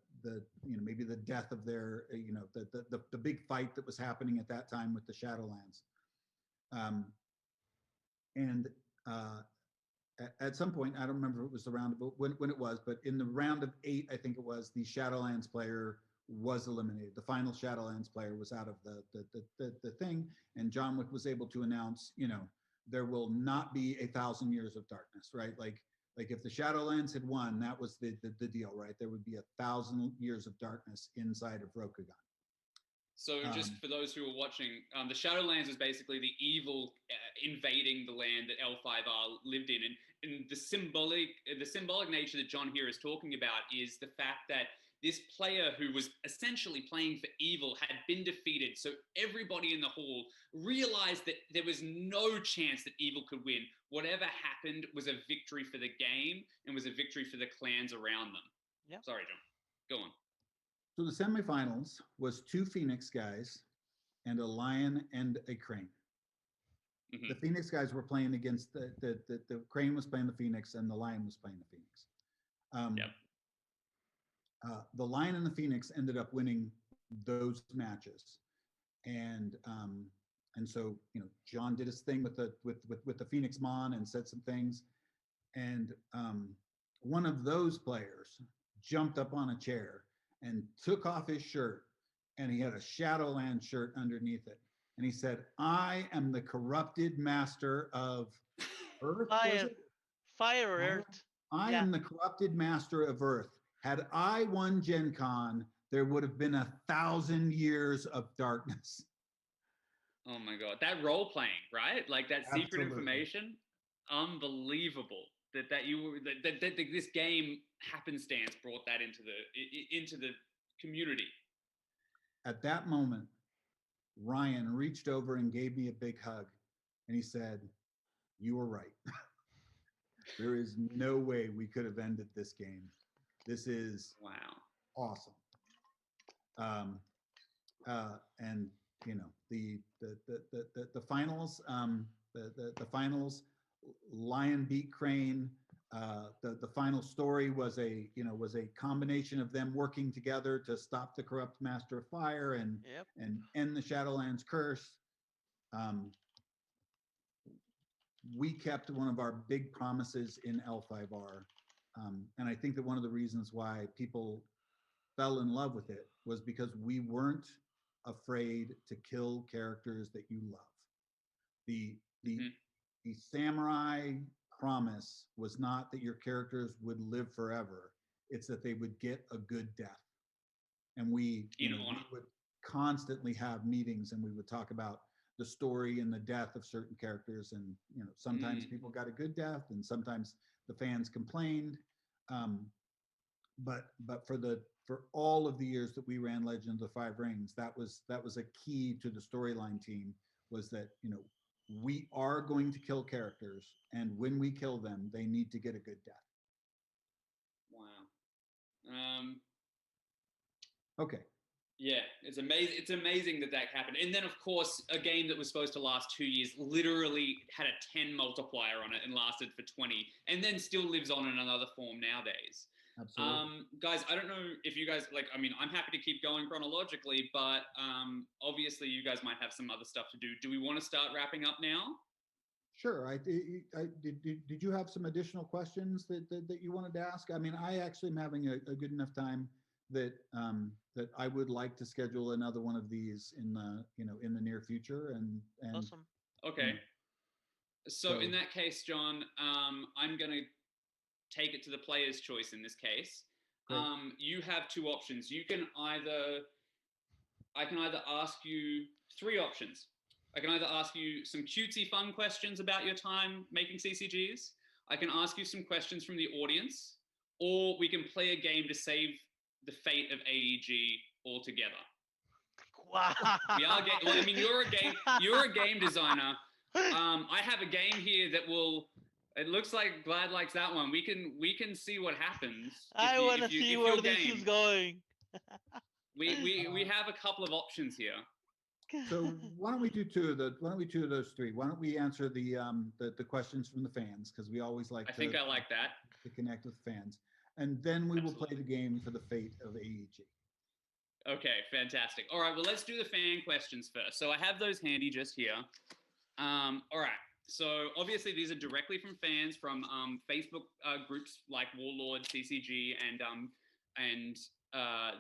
B: maybe the death of their the big fight that was happening at that time with the Shadowlands. And at some point, I don't remember if it was the round of when it was, but in the round of 8, I think it was, the Shadowlands player was eliminated. The final Shadowlands player was out of the thing, and John Wick was able to announce, there will not be 1,000 years of darkness, right? Like if the Shadowlands had won, that was the deal, right? There would be 1,000 years of darkness inside of Rokugan.
A: So just for those who are watching, the Shadowlands is basically the evil invading the land that L5R lived in, and the symbolic nature that John here is talking about is the fact that this player who was essentially playing for evil had been defeated. So everybody in the hall realized that there was no chance that evil could win. Whatever happened was a victory for the game and was a victory for the clans around them.
D: Yeah.
A: Sorry, John. Go on.
B: So the semifinals was 2 Phoenix guys and a lion and a crane. Mm-hmm. The Phoenix guys were playing against the crane was playing the Phoenix and the lion was playing the Phoenix.
A: Yep.
B: The lion and the Phoenix ended up winning those matches, and so John did his thing with the Phoenix Mon and said some things, and one of those players jumped up on a chair and took off his shirt, and he had a Shadowland shirt underneath it, and he said, "I am the corrupted master of Earth."
D: Fire or Earth.
B: I am the corrupted master of Earth. Had I won GenCon, there would have been 1,000 years of darkness.
A: Oh my God, that role playing, right? Like that secret
B: Absolutely.
A: information, unbelievable. That this game happenstance brought that into the community.
B: At that moment, Ryan reached over and gave me a big hug, and he said, "You were right. There is no way we could have ended this game. This is awesome." And the finals, the finals, Lion beat Crane. The final story was a combination of them working together to stop the corrupt Master of Fire and end the Shadowlands curse. We kept one of our big promises in L5R. And I think that one of the reasons why people fell in love with it was because we weren't afraid to kill characters that you love. The samurai promise was not that your characters would live forever. It's that they would get a good death. And we would constantly have meetings, and we would talk about the story and the death of certain characters. And sometimes people got a good death, and sometimes the fans complained. But for all of the years that we ran Legend of the Five Rings, that was a key to the storyline team, was that we are going to kill characters, and when we kill them, they need to get a good death.
A: Wow.
B: Okay.
A: Yeah, it's amazing. It's amazing that happened. And then, of course, a game that was supposed to last 2 years literally had a 10 multiplier on it and lasted for 20, and then still lives on in another form nowadays.
B: Absolutely.
A: Guys, I don't know if you guys I'm happy to keep going chronologically, but obviously you guys might have some other stuff to do. Do we want to start wrapping up now?
B: Sure. Did you have some additional questions that you wanted to ask? I mean, I actually am having a good enough time that I would like to schedule another one of these in the near future. And
D: awesome.
A: Okay. So in that case, John, I'm gonna take it to the player's choice in this case. You have 2 options. I can either ask you 3 options. I can either ask you some cutesy fun questions about your time making CCGs. I can ask you some questions from the audience, or we can play a game to save the fate of AEG altogether.
D: Wow.
A: You're a game designer. I have a game here that will. It looks like Glad likes that one. We can see what happens.
D: I want to see where this is going.
A: We have a couple of options here.
B: So why don't we do 2 of those 3? Why don't we answer the questions from the fans, because we always like.
A: I think I like that.
B: To connect with fans, and then we will play
A: Absolutely.
B: the game for the fate of AEG.
A: Okay, fantastic. All right, well, let's do the fan questions first. So I have those handy just here. All right. So obviously these are directly from fans from Facebook groups like Warlord, CCG, and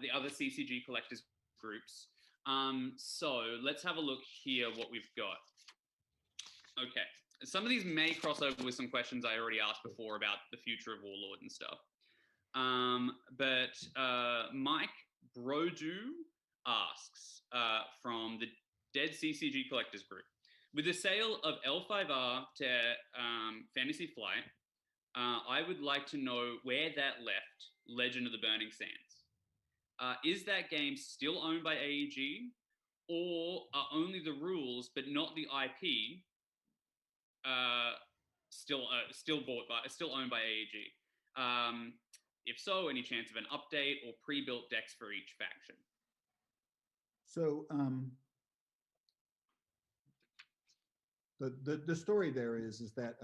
A: the other CCG Collectors groups. So let's have a look here what we've got. Okay. Some of these may cross over with some questions I already asked before about the future of Warlord and stuff. But Mike Brodu asks from the Dead CCG Collectors group. With the sale of L5R to Fantasy Flight, I would like to know where that left Legend of the Burning Sands. Is that game still owned by AEG, or are only the rules but not the IP still owned by AEG? If so, any chance of an update or pre-built decks for each faction?
B: So the story there is that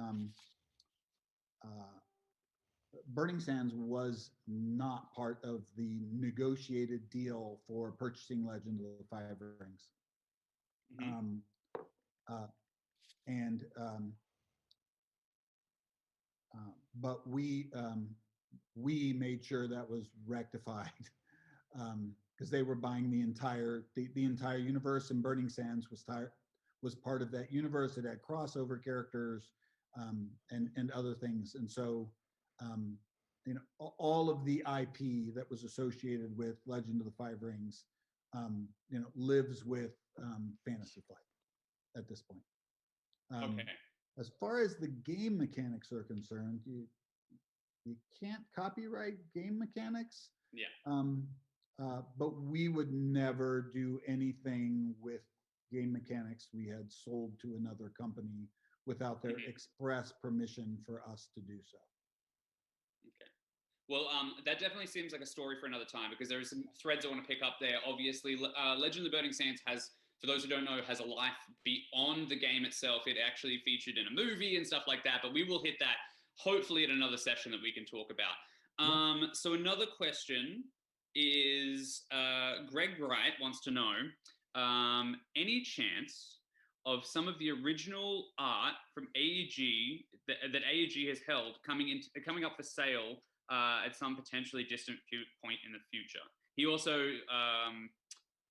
B: Burning Sands was not part of the negotiated deal for purchasing Legend of the Five Rings.
A: Mm-hmm.
B: But we made sure that was rectified because they were buying the entire universe, and Burning Sands was part of that universe. It had crossover characters and other things, and so all of the IP that was associated with Legend of the Five Rings lives with Fantasy Flight at this point.
A: Okay.
B: As far as the game mechanics are concerned, you can't copyright game mechanics.
A: Yeah.
B: But we would never do anything with game mechanics we had sold to another company without their express permission for us to do so.
A: Okay. Well, that definitely seems like a story for another time, because there are some threads I want to pick up there. Obviously, Legend of the Burning Sands has, for those who don't know, has a life beyond the game itself. It actually featured in a movie and stuff like that, but we will hit that hopefully at another session that we can talk about. So another question is Greg Wright wants to know, any chance of some of the original art from AEG that AEG has held coming up for sale at some potentially distant point in the future? He also,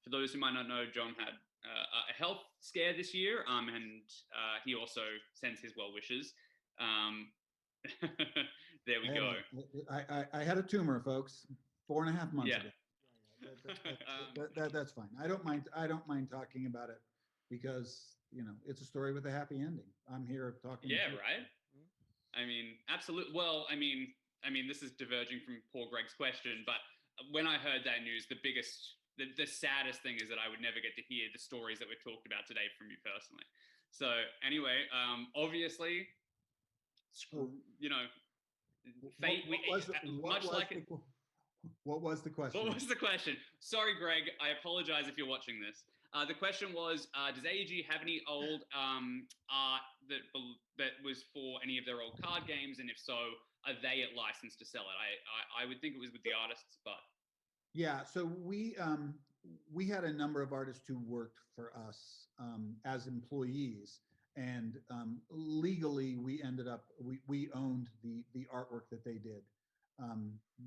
A: for those who might not know, John had a health scare this year, and he also sends his well wishes. There we go.
B: I had a tumor, folks, 4.5 months ago. That's fine. I don't mind talking about it, because it's a story with a happy ending. I'm here talking.
A: Yeah, right. I mean, absolutely. Well, I mean, this is diverging from poor Greg's question, but when I heard that news, the saddest thing is that I would never get to hear the stories that we've talked about today from you personally. So anyway, obviously, fate.
B: What was the question?
A: What was the question? Sorry, Greg. I apologize if you're watching this. The question was, does AEG have any old art that was for any of their old card games? And if so, are they at license to sell it? I would think it was with the artists, but...
B: Yeah, so we had a number of artists who worked for us as employees, and legally we ended up, we owned the artwork that they did.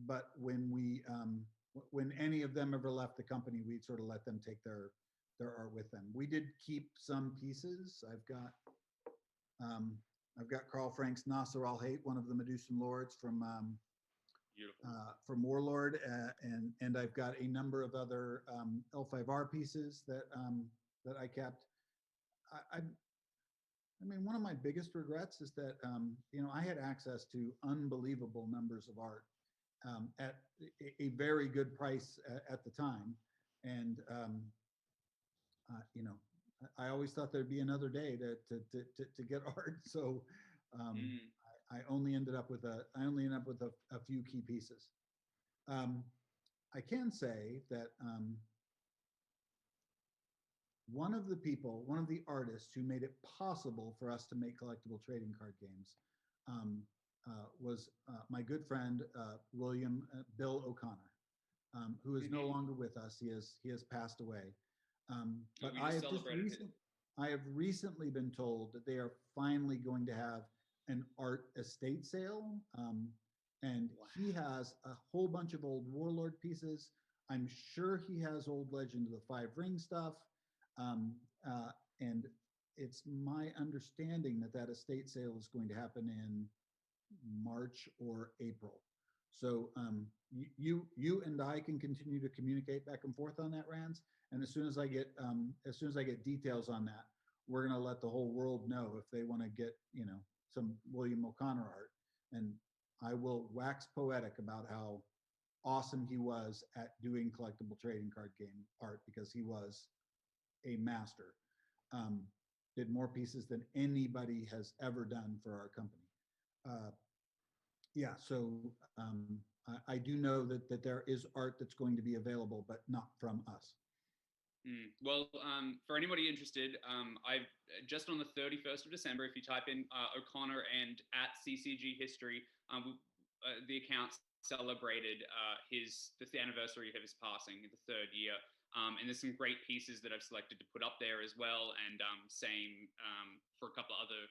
B: But when any of them ever left the company, we'd sort of let them take their art with them. We did keep some pieces. I've got Carl Frank's Nasser al-Hate, one of the Medusan Lords from Warlord, and I've got a number of other L5R pieces that I kept. I mean, one of my biggest regrets is that I had access to unbelievable numbers of art at a very good price at the time, and I always thought there'd be another day to get art. So I only ended up with a few key pieces. I can say that one of the artists who made it possible for us to make collectible trading card games was my good friend Bill O'Connor, who is no longer with us. He has passed away. But I have recently been told that they are finally going to have an art estate sale, and he has a whole bunch of old Warlord pieces. I'm sure he has old Legend of the Five Ring stuff, and it's my understanding that that estate sale is going to happen in March or April. So you and I can continue to communicate back and forth on that, Rands. And as soon as I get details on that, we're going to let the whole world know if they want to get, some William O'Connor art. And I will wax poetic about how awesome he was at doing collectible trading card game art, because he was a master. Did more pieces than anybody has ever done for our company. So I do know that there is art that's going to be available, but not from us.
A: Well, for anybody interested, I've just on the 31st of December, if you type in O'Connor and at CCGHistory, the account celebrated the anniversary of his passing, the 3rd year. And there's some great pieces that I've selected to put up there as well. And same for a couple of other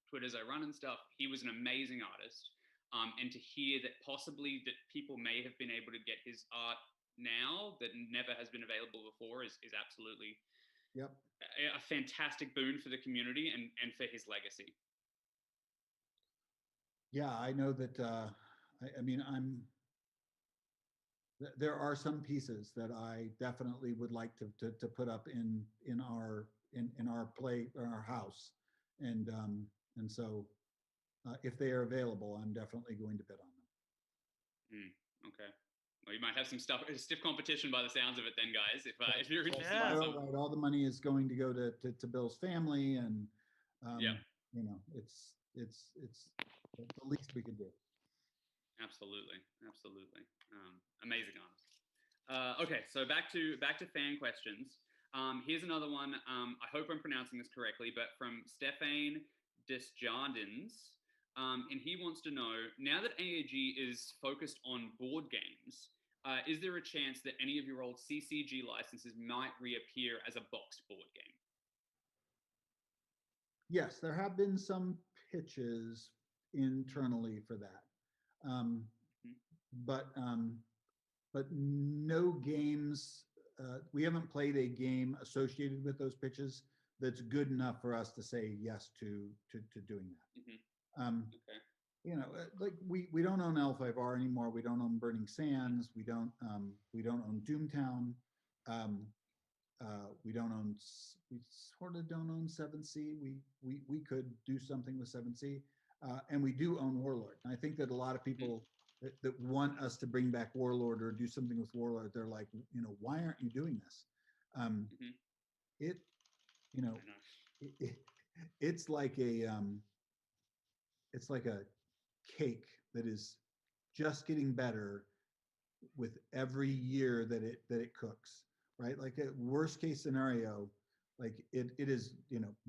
A: Twitters I run and stuff. He was an amazing artist. And to hear that possibly that people may have been able to get his art now that never has been available before is absolutely a fantastic boon for the community and for his legacy.
B: Yeah, I know that. There are some pieces that I definitely would like to put up in our house, and so if they are available, I'm definitely going to bid on them.
A: Okay. Well, you might have some stiff competition by the sounds of it, then, guys. If you're interested,
B: right, all the money is going to go to Bill's family, and it's the least we could do.
A: Absolutely. Amazing artist. Okay, so back to fan questions. Here's another one. I hope I'm pronouncing this correctly, but from Stefan Desjardins. And he wants to know, now that AEG is focused on board games, is there a chance that any of your old CCG licenses might reappear as a boxed board game?
B: Yes, there have been some pitches internally for that. But no games, we haven't played a game associated with those pitches that's good enough for us to say yes to doing that. Like we don't own L5R anymore. We don't own Burning Sands. We don't own Doomtown. We sort of don't own 7C. We could do something with 7C, and we do own Warlord. And I think that a lot of people that want us to bring back Warlord or do something with Warlord, they're like, why aren't you doing this? It's like a cake that is just getting better with every year that it cooks, right? Like a worst case scenario, like it is,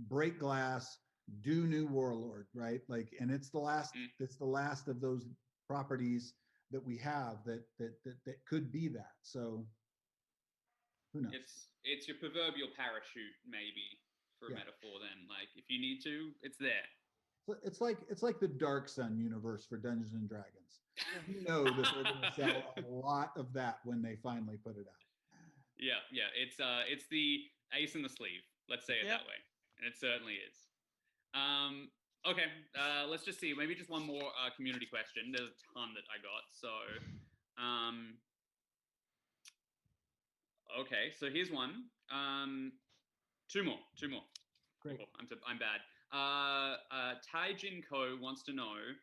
B: break glass, do new Warlord, right? Like, and it's the last of those properties that we have that could be that. So who knows?
A: It's your proverbial parachute, maybe, for a metaphor. Then, like, if you need to, it's there.
B: It's like the Dark Sun universe for Dungeons and Dragons. You know that they're going to sell a lot of that when they finally put it out.
A: Yeah. It's the ace in the sleeve. Let's say it that way, and it certainly is. Okay, let's just see. Maybe just one more community question. There's a ton that I got. So, okay. So here's one. Two more.
B: Great.
A: Cool. I'm bad. Taijin Ko wants to know,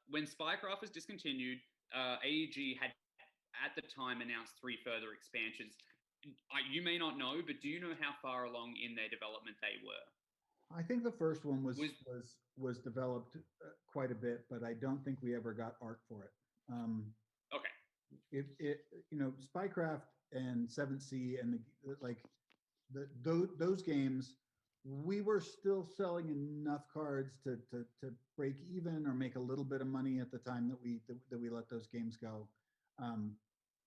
A: when Spycraft was discontinued, AEG had at the time announced 3 further expansions. You may not know, but do you know how far along in their development they were?
B: I think the first one was developed quite a bit, but I don't think we ever got art for it. Okay. Spycraft and 7C and those games we were still selling enough cards to break even or make a little bit of money at the time that we let those games go.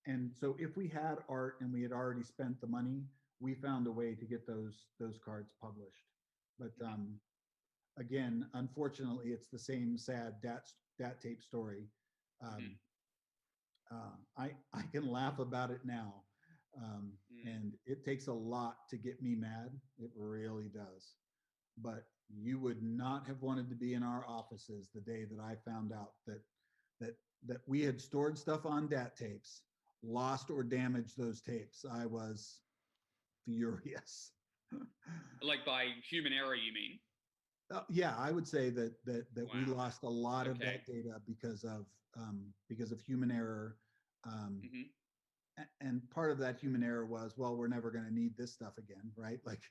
B: And so if we had art and we had already spent the money, we found a way to get those cards published. But again, unfortunately, it's the same sad dat tape story. I can laugh about it now. And it takes a lot to get me mad. It really does. But you would not have wanted to be in our offices the day that I found out that we had stored stuff on dat tapes, lost or damaged those tapes. I was furious.
A: Like by human error, you mean?
B: Yeah, I would say that
A: Wow.
B: we lost a lot of that data because of human error. And part of that human error was, well, we're never going to need this stuff again, right? Like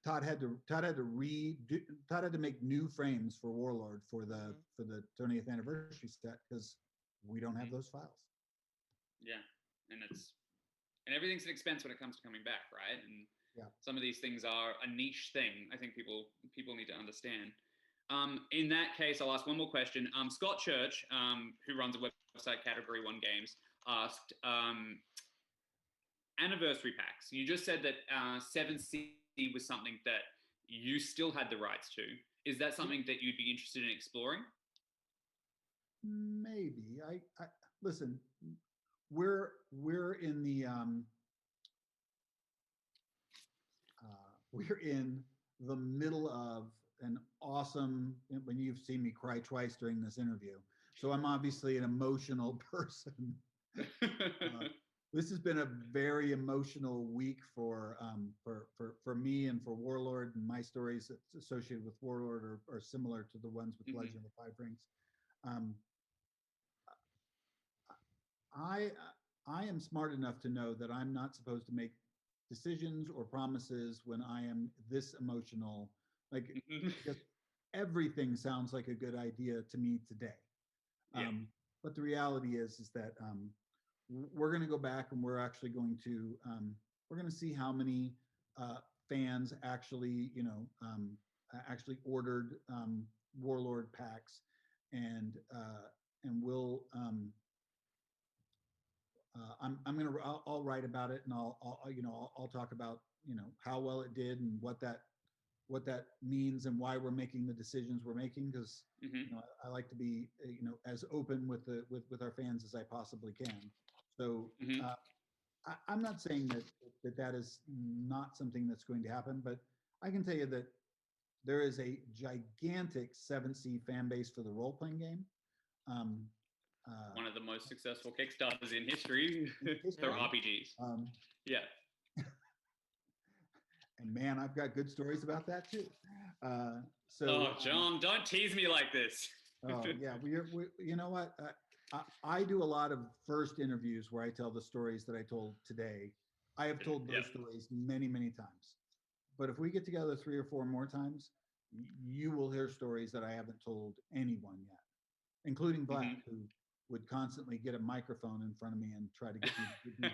B: Todd had to make new frames for Warlord for the 20th anniversary set because we don't have those files.
A: Yeah, and everything's an expense when it comes to coming back, right? And some of these things are a niche thing. I think people need to understand. In that case, I'll ask one more question. Scott Church, who runs a website, Category 1 Games, asked anniversary packs. You just said that 7C was something that you still had the rights to. Is that something that you'd be interested in exploring?
B: Maybe. I listen. We're in the we're in the middle of an awesome. When you've seen me cry twice during this interview, so I'm obviously an emotional person. This has been a very emotional week for me and for Warlord, and my stories associated with Warlord are similar to the ones with Legend of the Five Rings. I am smart enough to know that I'm not supposed to make decisions or promises when I am this emotional. Like because everything sounds like a good idea to me today. But the reality is that we're going to go back and we're actually going to see how many fans actually actually ordered Warlord packs, and we'll I'll write about it, and I'll talk about how well it did and what that means and why we're making the decisions we're making, because I like to be as open with our fans as I possibly can. So I'm not saying that is not something that's going to happen, but I can tell you that there is a gigantic 7C fan base for the role-playing game.
A: One of the most successful Kickstarters in history. They're RPGs. Yeah.
B: And man, I've got good stories about that too.
A: John, don't tease me like this.
B: Oh yeah, we you know what? I do a lot of first interviews where I tell the stories that I told today. I have told those stories many, many times. But if we get together 3 or 4 more times, you will hear stories that I haven't told anyone yet, including Black, who would constantly get a microphone in front of me and try to get me to do the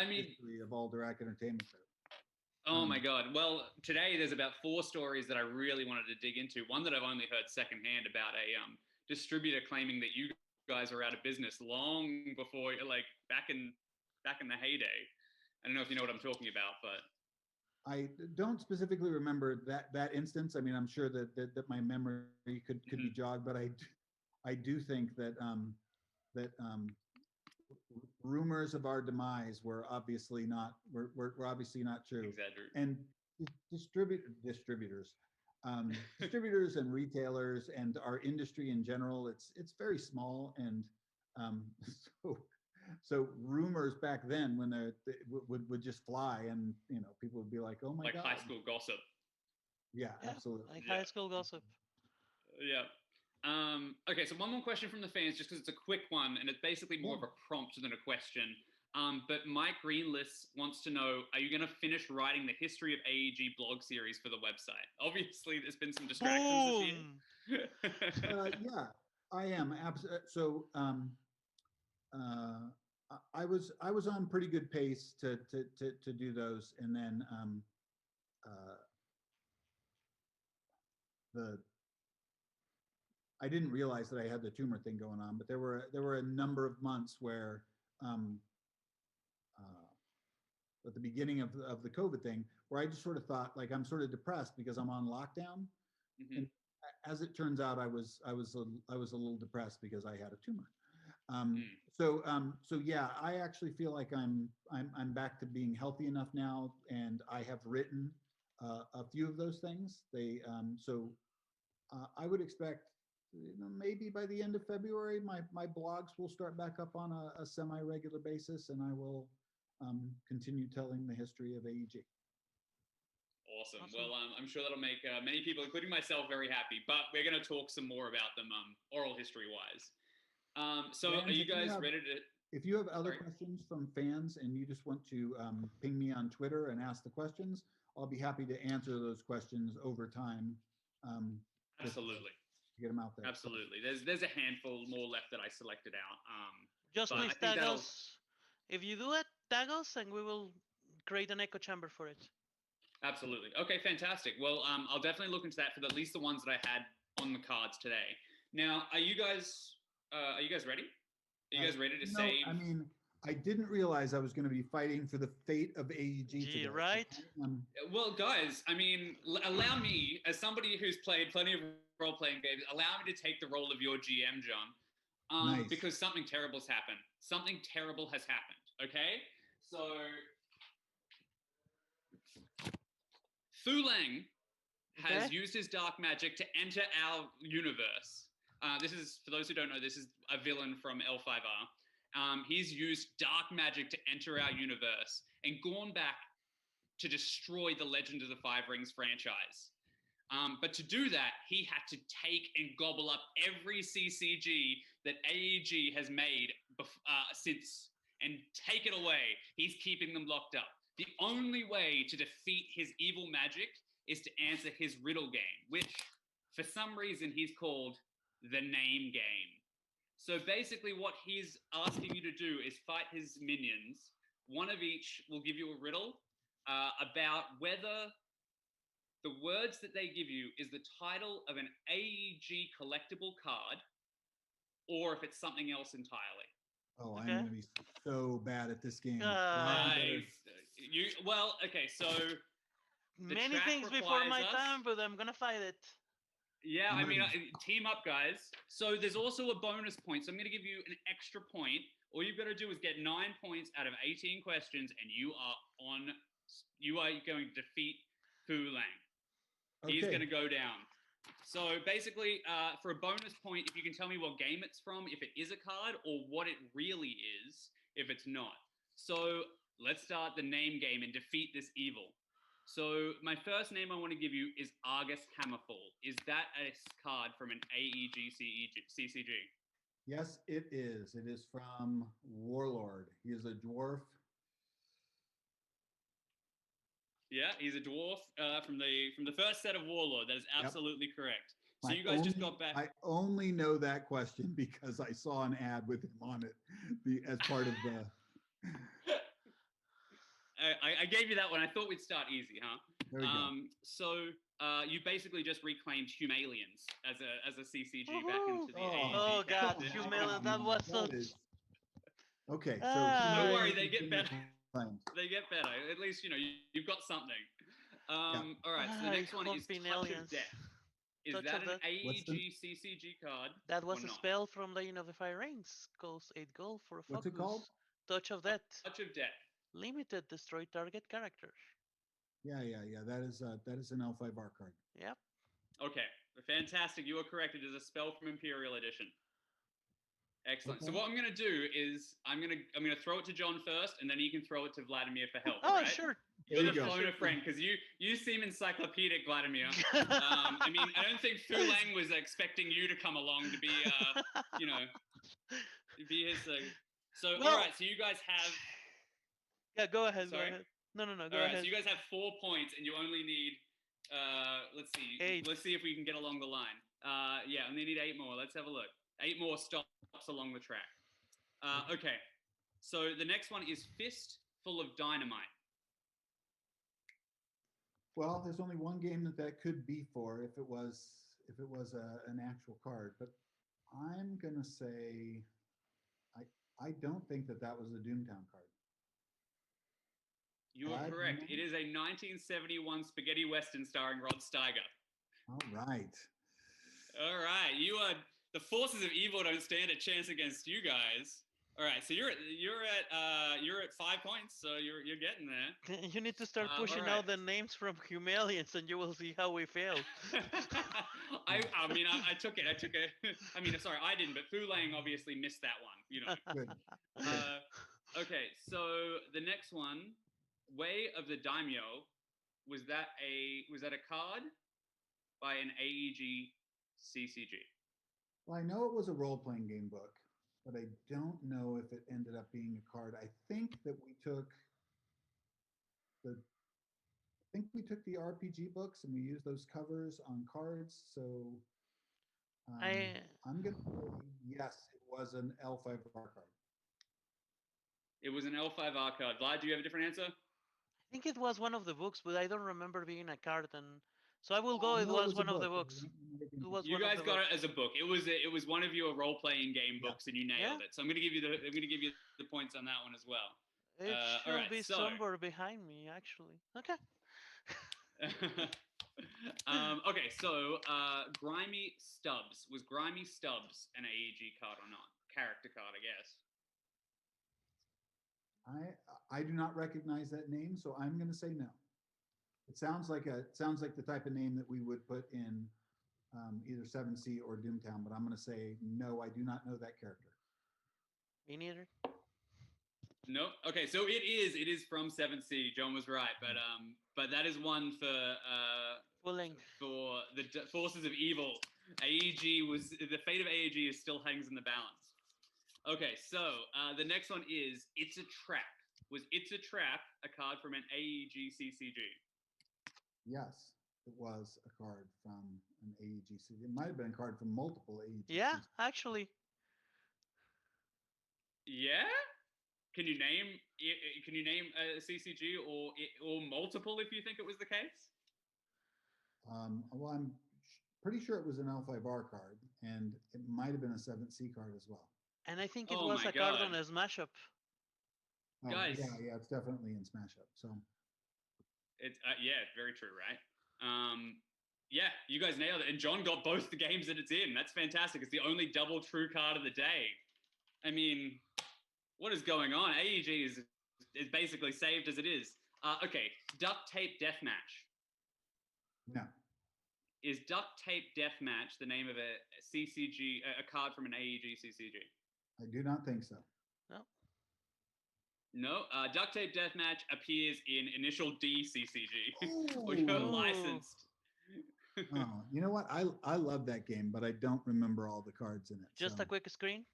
B: history of Alderac Entertainment Group.
A: Oh my God. Well, today there's about 4 stories that I really wanted to dig into. One that I've only heard secondhand about a distributor claiming that you guys are out of business long before, like back in the heyday. I don't know if you know what I'm talking about, but
B: I don't specifically remember that instance. I mean, I'm sure that my memory could be jogged, but I do think that rumors of our demise were obviously not obviously not true. And distributors and retailers and our industry in general, it's very small, and so rumors back then when they would just fly, and people would be like, oh my God,
A: like high school gossip.
B: Yeah, absolutely.
D: Like high school gossip.
A: Yeah. Okay, so one more question from the fans, just because it's a quick one, and it's basically more of a prompt than a question. But Mike Greenlist wants to know, are you going to finish writing the history of AEG blog series for the website? Obviously, there's been some distractions this year.
B: Yeah, I am. So I was on pretty good pace to do those, and then I didn't realize that I had the tumor thing going on, but there were a number of months where at the beginning of the COVID thing, where I just sort of thought like I'm sort of depressed because I'm on lockdown.
A: Mm-hmm.
B: And as it turns out, I was a little depressed because I had a tumor. So yeah, I actually feel like I'm back to being healthy enough now, and I have written a few of those things. I would expect, maybe by the end of February, my blogs will start back up on a semi-regular basis, and I will continue telling the history of AEG.
A: Awesome. Well, I'm sure that'll make many people, including myself, very happy. But we're going to talk some more about them oral history-wise. So
B: Fans,
A: are you guys ready to...
B: If you have other questions from fans and you just want to ping me on Twitter and ask the questions, I'll be happy to answer those questions over time.
A: Absolutely.
B: To get them out there.
A: Absolutely. There's a handful more left that I selected out.
D: Just please tag us. If you do it, tag us and we will create an echo chamber for it.
A: Absolutely. Okay, fantastic. Well, I'll definitely look into that for at least the ones that I had on the cards today. Now, are you guys ready? Are you guys ready to save?
B: I mean, I didn't realize I was going to be fighting for the fate of AEG today.
D: Right?
A: Well, guys, I mean, allow me, as somebody who's played plenty of role-playing games, allow me to take the role of your GM, John.
B: Nice.
A: Because something terrible's happened. Something terrible has happened, okay? So, Fu Lang has used his dark magic to enter our universe. This is, for those who don't know, this is a villain from L5R. He's used dark magic to enter our universe and gone back to destroy the Legend of the Five Rings franchise. But to do that, he had to take and gobble up every CCG that AEG has made since and take it away. He's keeping them locked up. The only way to defeat his evil magic is to answer his riddle game, which for some reason he's called the name game. So basically what he's asking you to do is fight his minions. One of each will give you a riddle about whether the words that they give you is the title of an AEG collectible card or if it's something else entirely.
B: Oh, I'm going to be so bad at this game.
A: Okay, so
D: many things before my time, but I'm going to fight it.
A: Yeah, I mean, team up, guys. So there's also a bonus point. So I'm going to give you an extra point. All you've got to do is get 9 points out of 18 questions, and you are going to defeat Fu Lang. Okay. He's going to go down. So basically, for a bonus point, if you can tell me what game it's from, if it is a card, or what it really is, if it's not. So let's start the name game and defeat this evil. So my first name I want to give you is Argus Hammerfall. Is that a card from an AEG CCG?
B: Yes, it is. It is from Warlord. He is a dwarf.
A: Yeah, he's a dwarf from the first set of Warlord. That is absolutely correct. So you guys just got back.
B: I only know that question because I saw an ad with him on it as part of the...
A: I gave you that one. I thought we'd start easy, huh?
B: There we go.
A: So you basically just reclaimed Humalians as a CCG back into the AEG.
D: Oh God, Humalians, that was so...
B: Okay, so...
A: Don't worry, they get better. They get better. At least, you've got something. All right, so the next one is Touch of Death. Is that an AEG CCG card?
D: That was a spell from Legend of the Five Rings. Costs 8 gold for a focus.
B: What's it called?
D: Touch of Death.
A: Touch of Death.
D: Limited, destroy target character.
B: Yeah. That is an L5R card.
D: Yep.
A: Okay, fantastic. You are correct. It is a spell from Imperial Edition. Excellent. Okay. So what I'm going to do is I'm going to throw it to John first, and then you can throw it to Vladimir for help.
D: Oh,
A: right?
D: Sure.
A: You're the phone a friend because you seem encyclopedic, Vladimir. I mean, I don't think Fu Lang was expecting you to come along to be, be his. So all right. So you guys have.
D: Yeah, go ahead.
A: Sorry?
D: Go ahead. No, go
A: all right,
D: ahead.
A: So you guys have 4 points, and you only need. Let's see.
D: 8.
A: Let's see if we can get along the line. Yeah, and they need 8 more. Let's have a look. 8 more stops along the track. Okay, so the next one is Fist Full of Dynamite.
B: Well, there's only one game that could be for if it was an actual card, but I'm gonna say I don't think that was a Doomtown card.
A: You are correct. It is a 1971 spaghetti western starring Rod Steiger.
B: All right.
A: All right. The forces of evil don't stand a chance against you guys. All right. So you're at 5 points. So you're getting there.
D: You need to start pushing out the names from Humalians, and you will see how we fail.
A: I took it. Sorry, I didn't, but Fulang obviously missed that one. You know.
B: Good.
A: Okay. So the next one, Way of the Daimyo, was that a card by an AEG CCG?
B: Well, I know it was a role-playing game book, but I don't know if it ended up being a card. I think that we took the RPG books and we used those covers on cards. So I'm gonna say yes, it was an L5R card.
A: It was an L5R card. Vlad, do you have a different answer?
D: I think it was one of the books, but I don't remember being a card. And so I will go. It was one of the books.
A: You guys got it as a book. It was one of your role-playing game books, and you nailed it. So I'm gonna give you the points on that one as well.
D: It should be somewhere behind me, actually. Okay.
A: Okay, so Grimy Stubbs. Was Grimy Stubbs an AEG card or not? Character card, I guess.
B: I do not recognize that name, so I'm going to say no. It sounds like the type of name that we would put in either 7C or Doomtown, but I'm going to say no. I do not know that character.
D: Me neither.
A: Nope. Okay, so it is from 7C. John was right, but that is one for the forces of evil. AEG was the fate of AEG still hangs in the balance. Okay, so the next one is It's a Trap. Was It's a Trap a card from an AEG CCG?
B: Yes, it was a card from an AEG CCG. It might have been a card from multiple AEG.
D: Yeah, actually.
A: Yeah? Can you name a CCG or multiple if you think it was the case?
B: Well, I'm pretty sure it was an L5R card, and it might have been a 7C card as well.
D: And I think it was a card on a Smash Up.
B: Oh,
A: guys,
B: yeah, it's definitely in Smash Up. So
A: it's very true, right? Yeah, you guys nailed it, and John got both the games that it's in. That's fantastic. It's the only double true card of the day. I mean, what is going on? AEG is basically saved as it is. Okay, Duct Tape Deathmatch.
B: No.
A: Is Duct Tape Deathmatch the name of a CCG, a card from an AEG CCG?
B: I do not think so.
A: No. Duct Tape Deathmatch appears in Initial D CCG, which are licensed.
B: Oh, you know what? I love that game, but I don't remember all the cards in it.
D: Just a quick screen.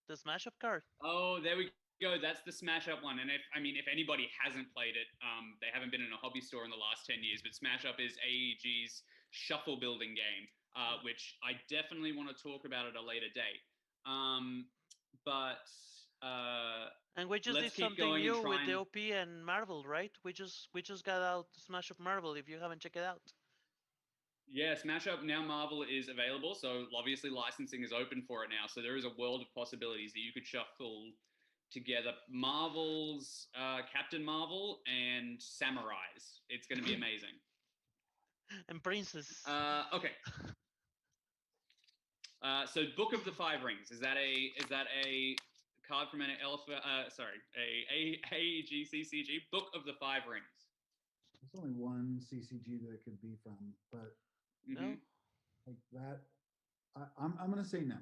D: The Smash Up card.
A: Oh, there we go. That's the Smash Up one. And if anybody hasn't played it, they haven't been in a hobby store in the last 10 years. But Smash Up is AEG's shuffle building game, which I definitely want to talk about at a later date.
D: And we just did something new with the OP and Marvel, right? We just got out Smash Up Marvel. If you haven't checked it out.
A: Yeah, Smash Up now Marvel is available, so obviously licensing is open for it now. So there is a world of possibilities that you could shuffle together Marvel's Captain Marvel and Samurais. It's going to be amazing.
D: And Princess.
A: Okay. So Book of the Five Rings, is that a card from an AEG CCG? Book of the Five Rings.
B: There's only one CCG that it could be from, but
D: no,
B: like that, I'm going to say no.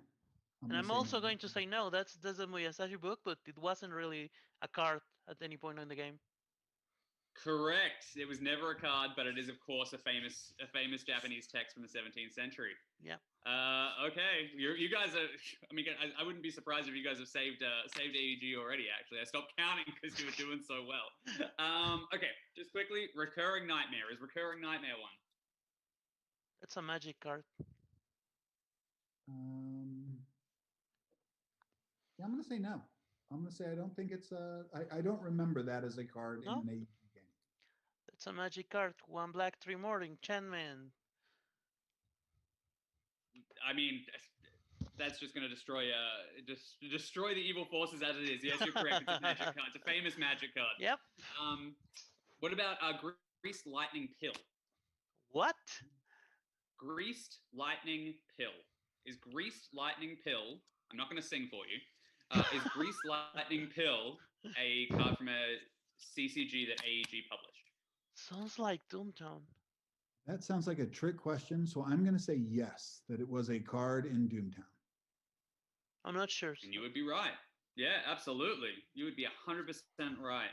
D: I'm also going to say no. That's a Miyazaki book, but it wasn't really a card at any point in the game.
A: Correct. It was never a card, but it is, of course, a famous Japanese text from the 17th century.
D: Yeah.
A: Okay. You guys are. I mean, I wouldn't be surprised if you guys have saved AEG already. Actually, I stopped counting because you were doing so well. Okay. Just quickly, Recurring Nightmare. Is Recurring Nightmare one?
D: It's a magic card.
B: Yeah, I'm going to say no. I'm going to say I don't think it's I don't remember that as a card in an AEG game.
D: It's a magic card. 1 black, 3 more enchantment.
A: I mean, that's just going to destroy the evil forces as it is. Yes, you're correct. It's a magic card. It's a famous magic card.
D: Yep.
A: What about Greased Lightning Pill?
D: What?
A: Greased Lightning Pill. Is Greased Lightning Pill, I'm not going to sing for you, is Greased Lightning Pill a card from a CCG that AEG published?
D: Sounds like Doomtown.
B: That sounds like a trick question, so I'm going to say yes, that it was a card in Doomtown.
D: I'm not sure.
A: And you would be right. Yeah, absolutely. You would be 100% right.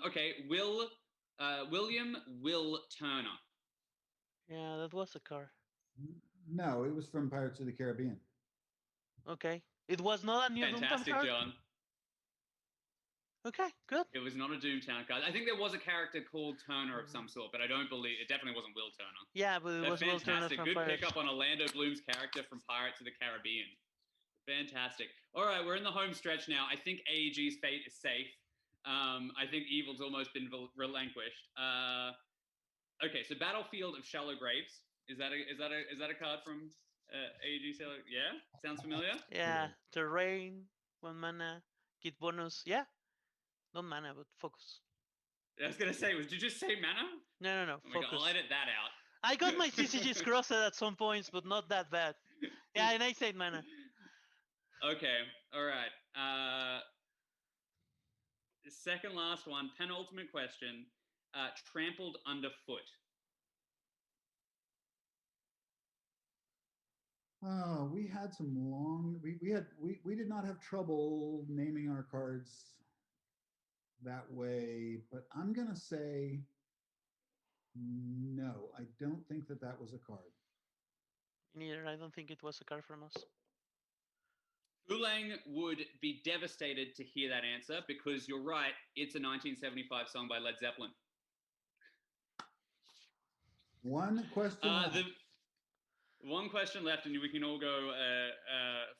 A: Okay, William Will Turner.
D: Yeah, that was a card.
B: No, it was from Pirates of the Caribbean.
D: Okay. It was not a new
A: Fantastic,
D: Doomtown card?
A: John.
D: Okay, good.
A: It was not a Doomtown card. I think there was a character called Turner of some sort, but I don't believe it definitely wasn't Will Turner.
D: Yeah, but it was Will Turner from
A: Good
D: Pirates.
A: pickup on Orlando Bloom's character from Pirates of the Caribbean. Fantastic. All right, we're in the home stretch now. I think AEG's fate is safe. I think evil's almost been relinquished. Okay, so Battlefield of Shallow Graves. Is that a card from AEG? Yeah, sounds familiar.
D: Yeah, terrain, 1 mana, get bonus. Yeah, not mana, but focus.
A: I was gonna say, did you just say mana?
D: No,
A: Oh my
D: focus.
A: God, I'll edit that out.
D: I got my CCGs crossed at some points, but not that bad. Yeah, and I said mana.
A: Okay, all right. Second last one, penultimate question. Trampled Underfoot.
B: Oh, we had some long. We did not have trouble naming our cards that way, but I'm gonna say no. I don't think that was a card.
D: Neither. I don't think it was a card from us.
A: Fulang would be devastated to hear that answer because you're right. It's a 1975 song by Led Zeppelin.
B: One question.
A: One question left, and we can all go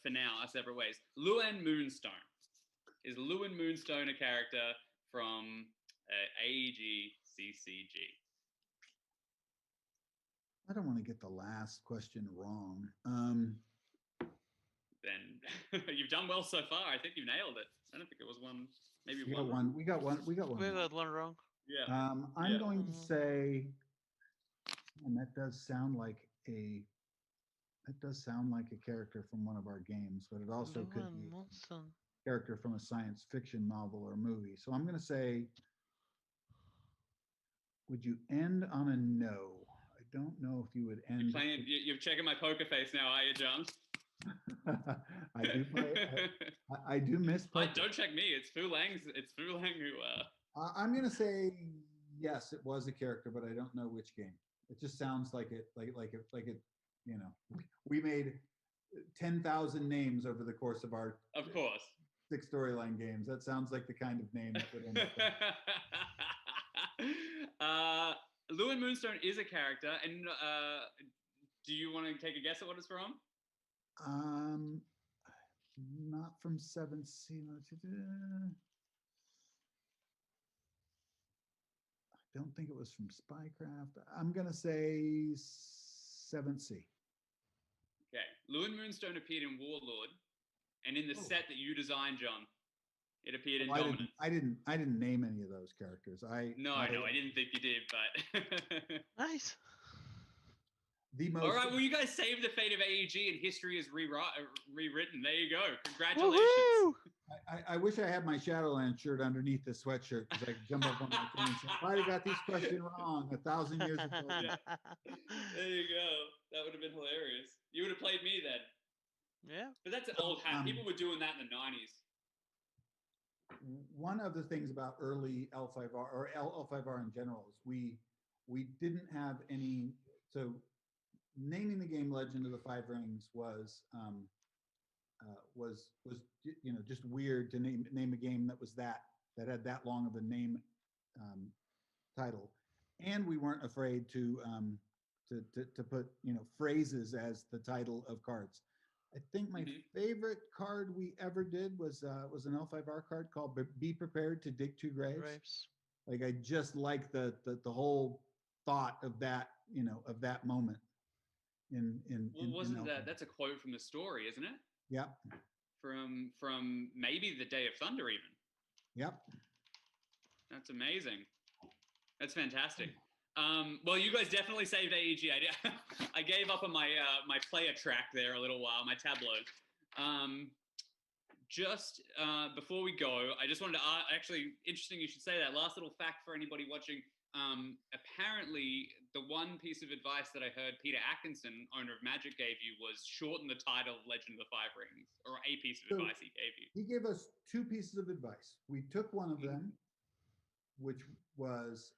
A: for now our separate ways. Luen Moonstone. Is Luen Moonstone a character from AEG CCG?
B: I don't want to get the last question wrong.
A: Then you've done well so far. I think you've nailed it. I don't think it was one. Maybe
B: We
A: one.
B: got one. We got one.
D: We got one wrong.
A: Yeah.
B: I'm going to say, and that does sound like a character from one of our games, but it also could be a character from a science fiction novel or movie. So I'm going to say, would you end on a no? I don't know if you would end.
A: You're checking my poker face now, are you, John?
B: I do play. I do miss poker.
A: Don't check me. It's Fulang who.
B: I'm going to say yes. It was a character, but I don't know which game. It just sounds like it. Like it. You know, we made 10,000 names over the course of our 6 storyline games. That sounds like the kind of name that would end up.
A: Luen Moonstone is a character, and do you want to take a guess at what it's from?
B: Not from 7th Sea. I don't think it was from Spycraft. I'm gonna say 7th Sea.
A: Okay, Luen Moonstone appeared in Warlord, and in the set that you designed, John, it appeared in Dominance.
B: I didn't name any of those characters. I
A: didn't think you did, but
D: nice.
A: All right, well, you guys saved the fate of AEG, and history is rewritten. There you go. Congratulations.
B: I wish I had my Shadowland shirt underneath the sweatshirt because I could jump up on my phone and say, if I'd have got this question wrong 1,000 years ago.
A: Yeah. There you go. That would have been hilarious. You would have played me then.
D: Yeah.
A: But that's an old hat. People were doing that in the 90s.
B: One of the things about early L5R or L5R in general is we didn't have any. So naming the game Legend of the Five Rings was just weird to name a game that had that long of a name title, and we weren't afraid to put phrases as the title of cards. I think my favorite card we ever did was an L5R card called "Be Prepared to Dig Two Graves." Like I just like the whole thought of that, of that moment.
A: Wasn't that? That's a quote from the story, isn't it?
B: Yep.
A: From maybe the Day of Thunder even.
B: Yep.
A: That's amazing. That's fantastic. Well, you guys definitely saved AEG. I gave up on my my player track there a little while, my tableau. Just before we go, I just wanted to actually, interesting you should say that. Last little fact for anybody watching. Apparently, the one piece of advice that I heard Peter Atkinson, owner of Magic, gave you was shorten the title Legend of the Five Rings, or a piece of advice he gave you.
B: He gave us two pieces of advice. We took one of them, which was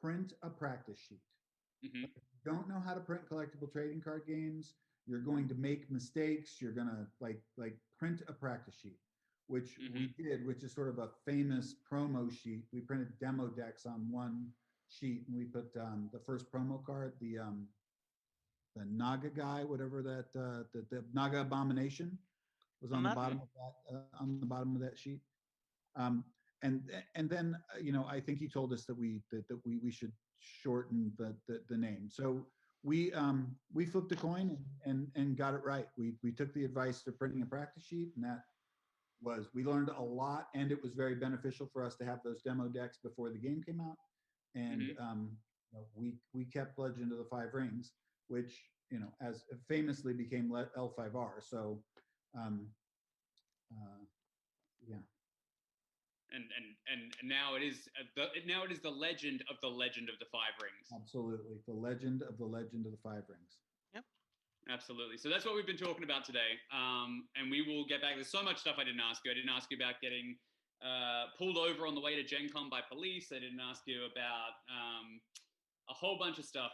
B: print a practice sheet.
A: Mm-hmm.
B: If you don't know how to print collectible trading card games, you're going to make mistakes. You're gonna like print a practice sheet, which we did, which is sort of a famous promo sheet. We printed demo decks on one sheet, and we put the first promo card, the Naga guy, whatever that the Naga Abomination was on the bottom of that sheet. And then I think he told us that we should shorten the name. So we flipped a coin and got it right. We took the advice to printing a practice sheet, and that we learned a lot, and it was very beneficial for us to have those demo decks before the game came out. And we kept Legend of the Five Rings, which as famously became L5R. So yeah.
A: And now it is the legend of the Five Rings.
B: Absolutely, the legend of the Five Rings.
D: Yep,
A: absolutely. So that's what we've been talking about today. And we will get back. There's so much stuff I didn't ask you. I didn't ask you about getting pulled over on the way to GenCon by police. I didn't ask you about a whole bunch of stuff.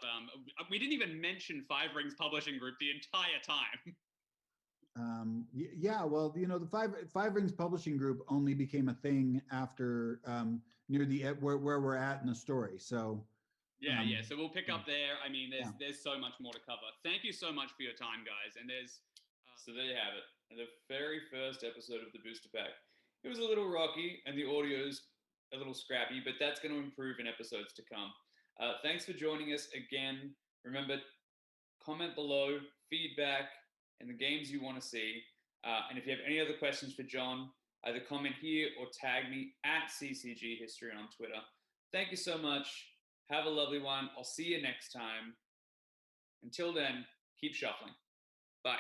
A: We didn't even mention Five Rings Publishing Group the entire time.
B: Yeah, well, the Five Rings Publishing Group only became a thing after near the where we're at in the story. So
A: yeah. So we'll pick up there. I mean, there's so much more to cover. Thank you so much for your time, guys. And there's
E: so there you have it. The very first episode of the Booster Pack. It was a little rocky and the audio's a little scrappy, but that's going to improve in episodes to come. Thanks for joining us again. Remember, comment below, feedback, and the games you want to see. And if you have any other questions for John, either comment here or tag me at CCGHistory on Twitter. Thank you so much. Have a lovely one. I'll see you next time. Until then, keep shuffling. Bye.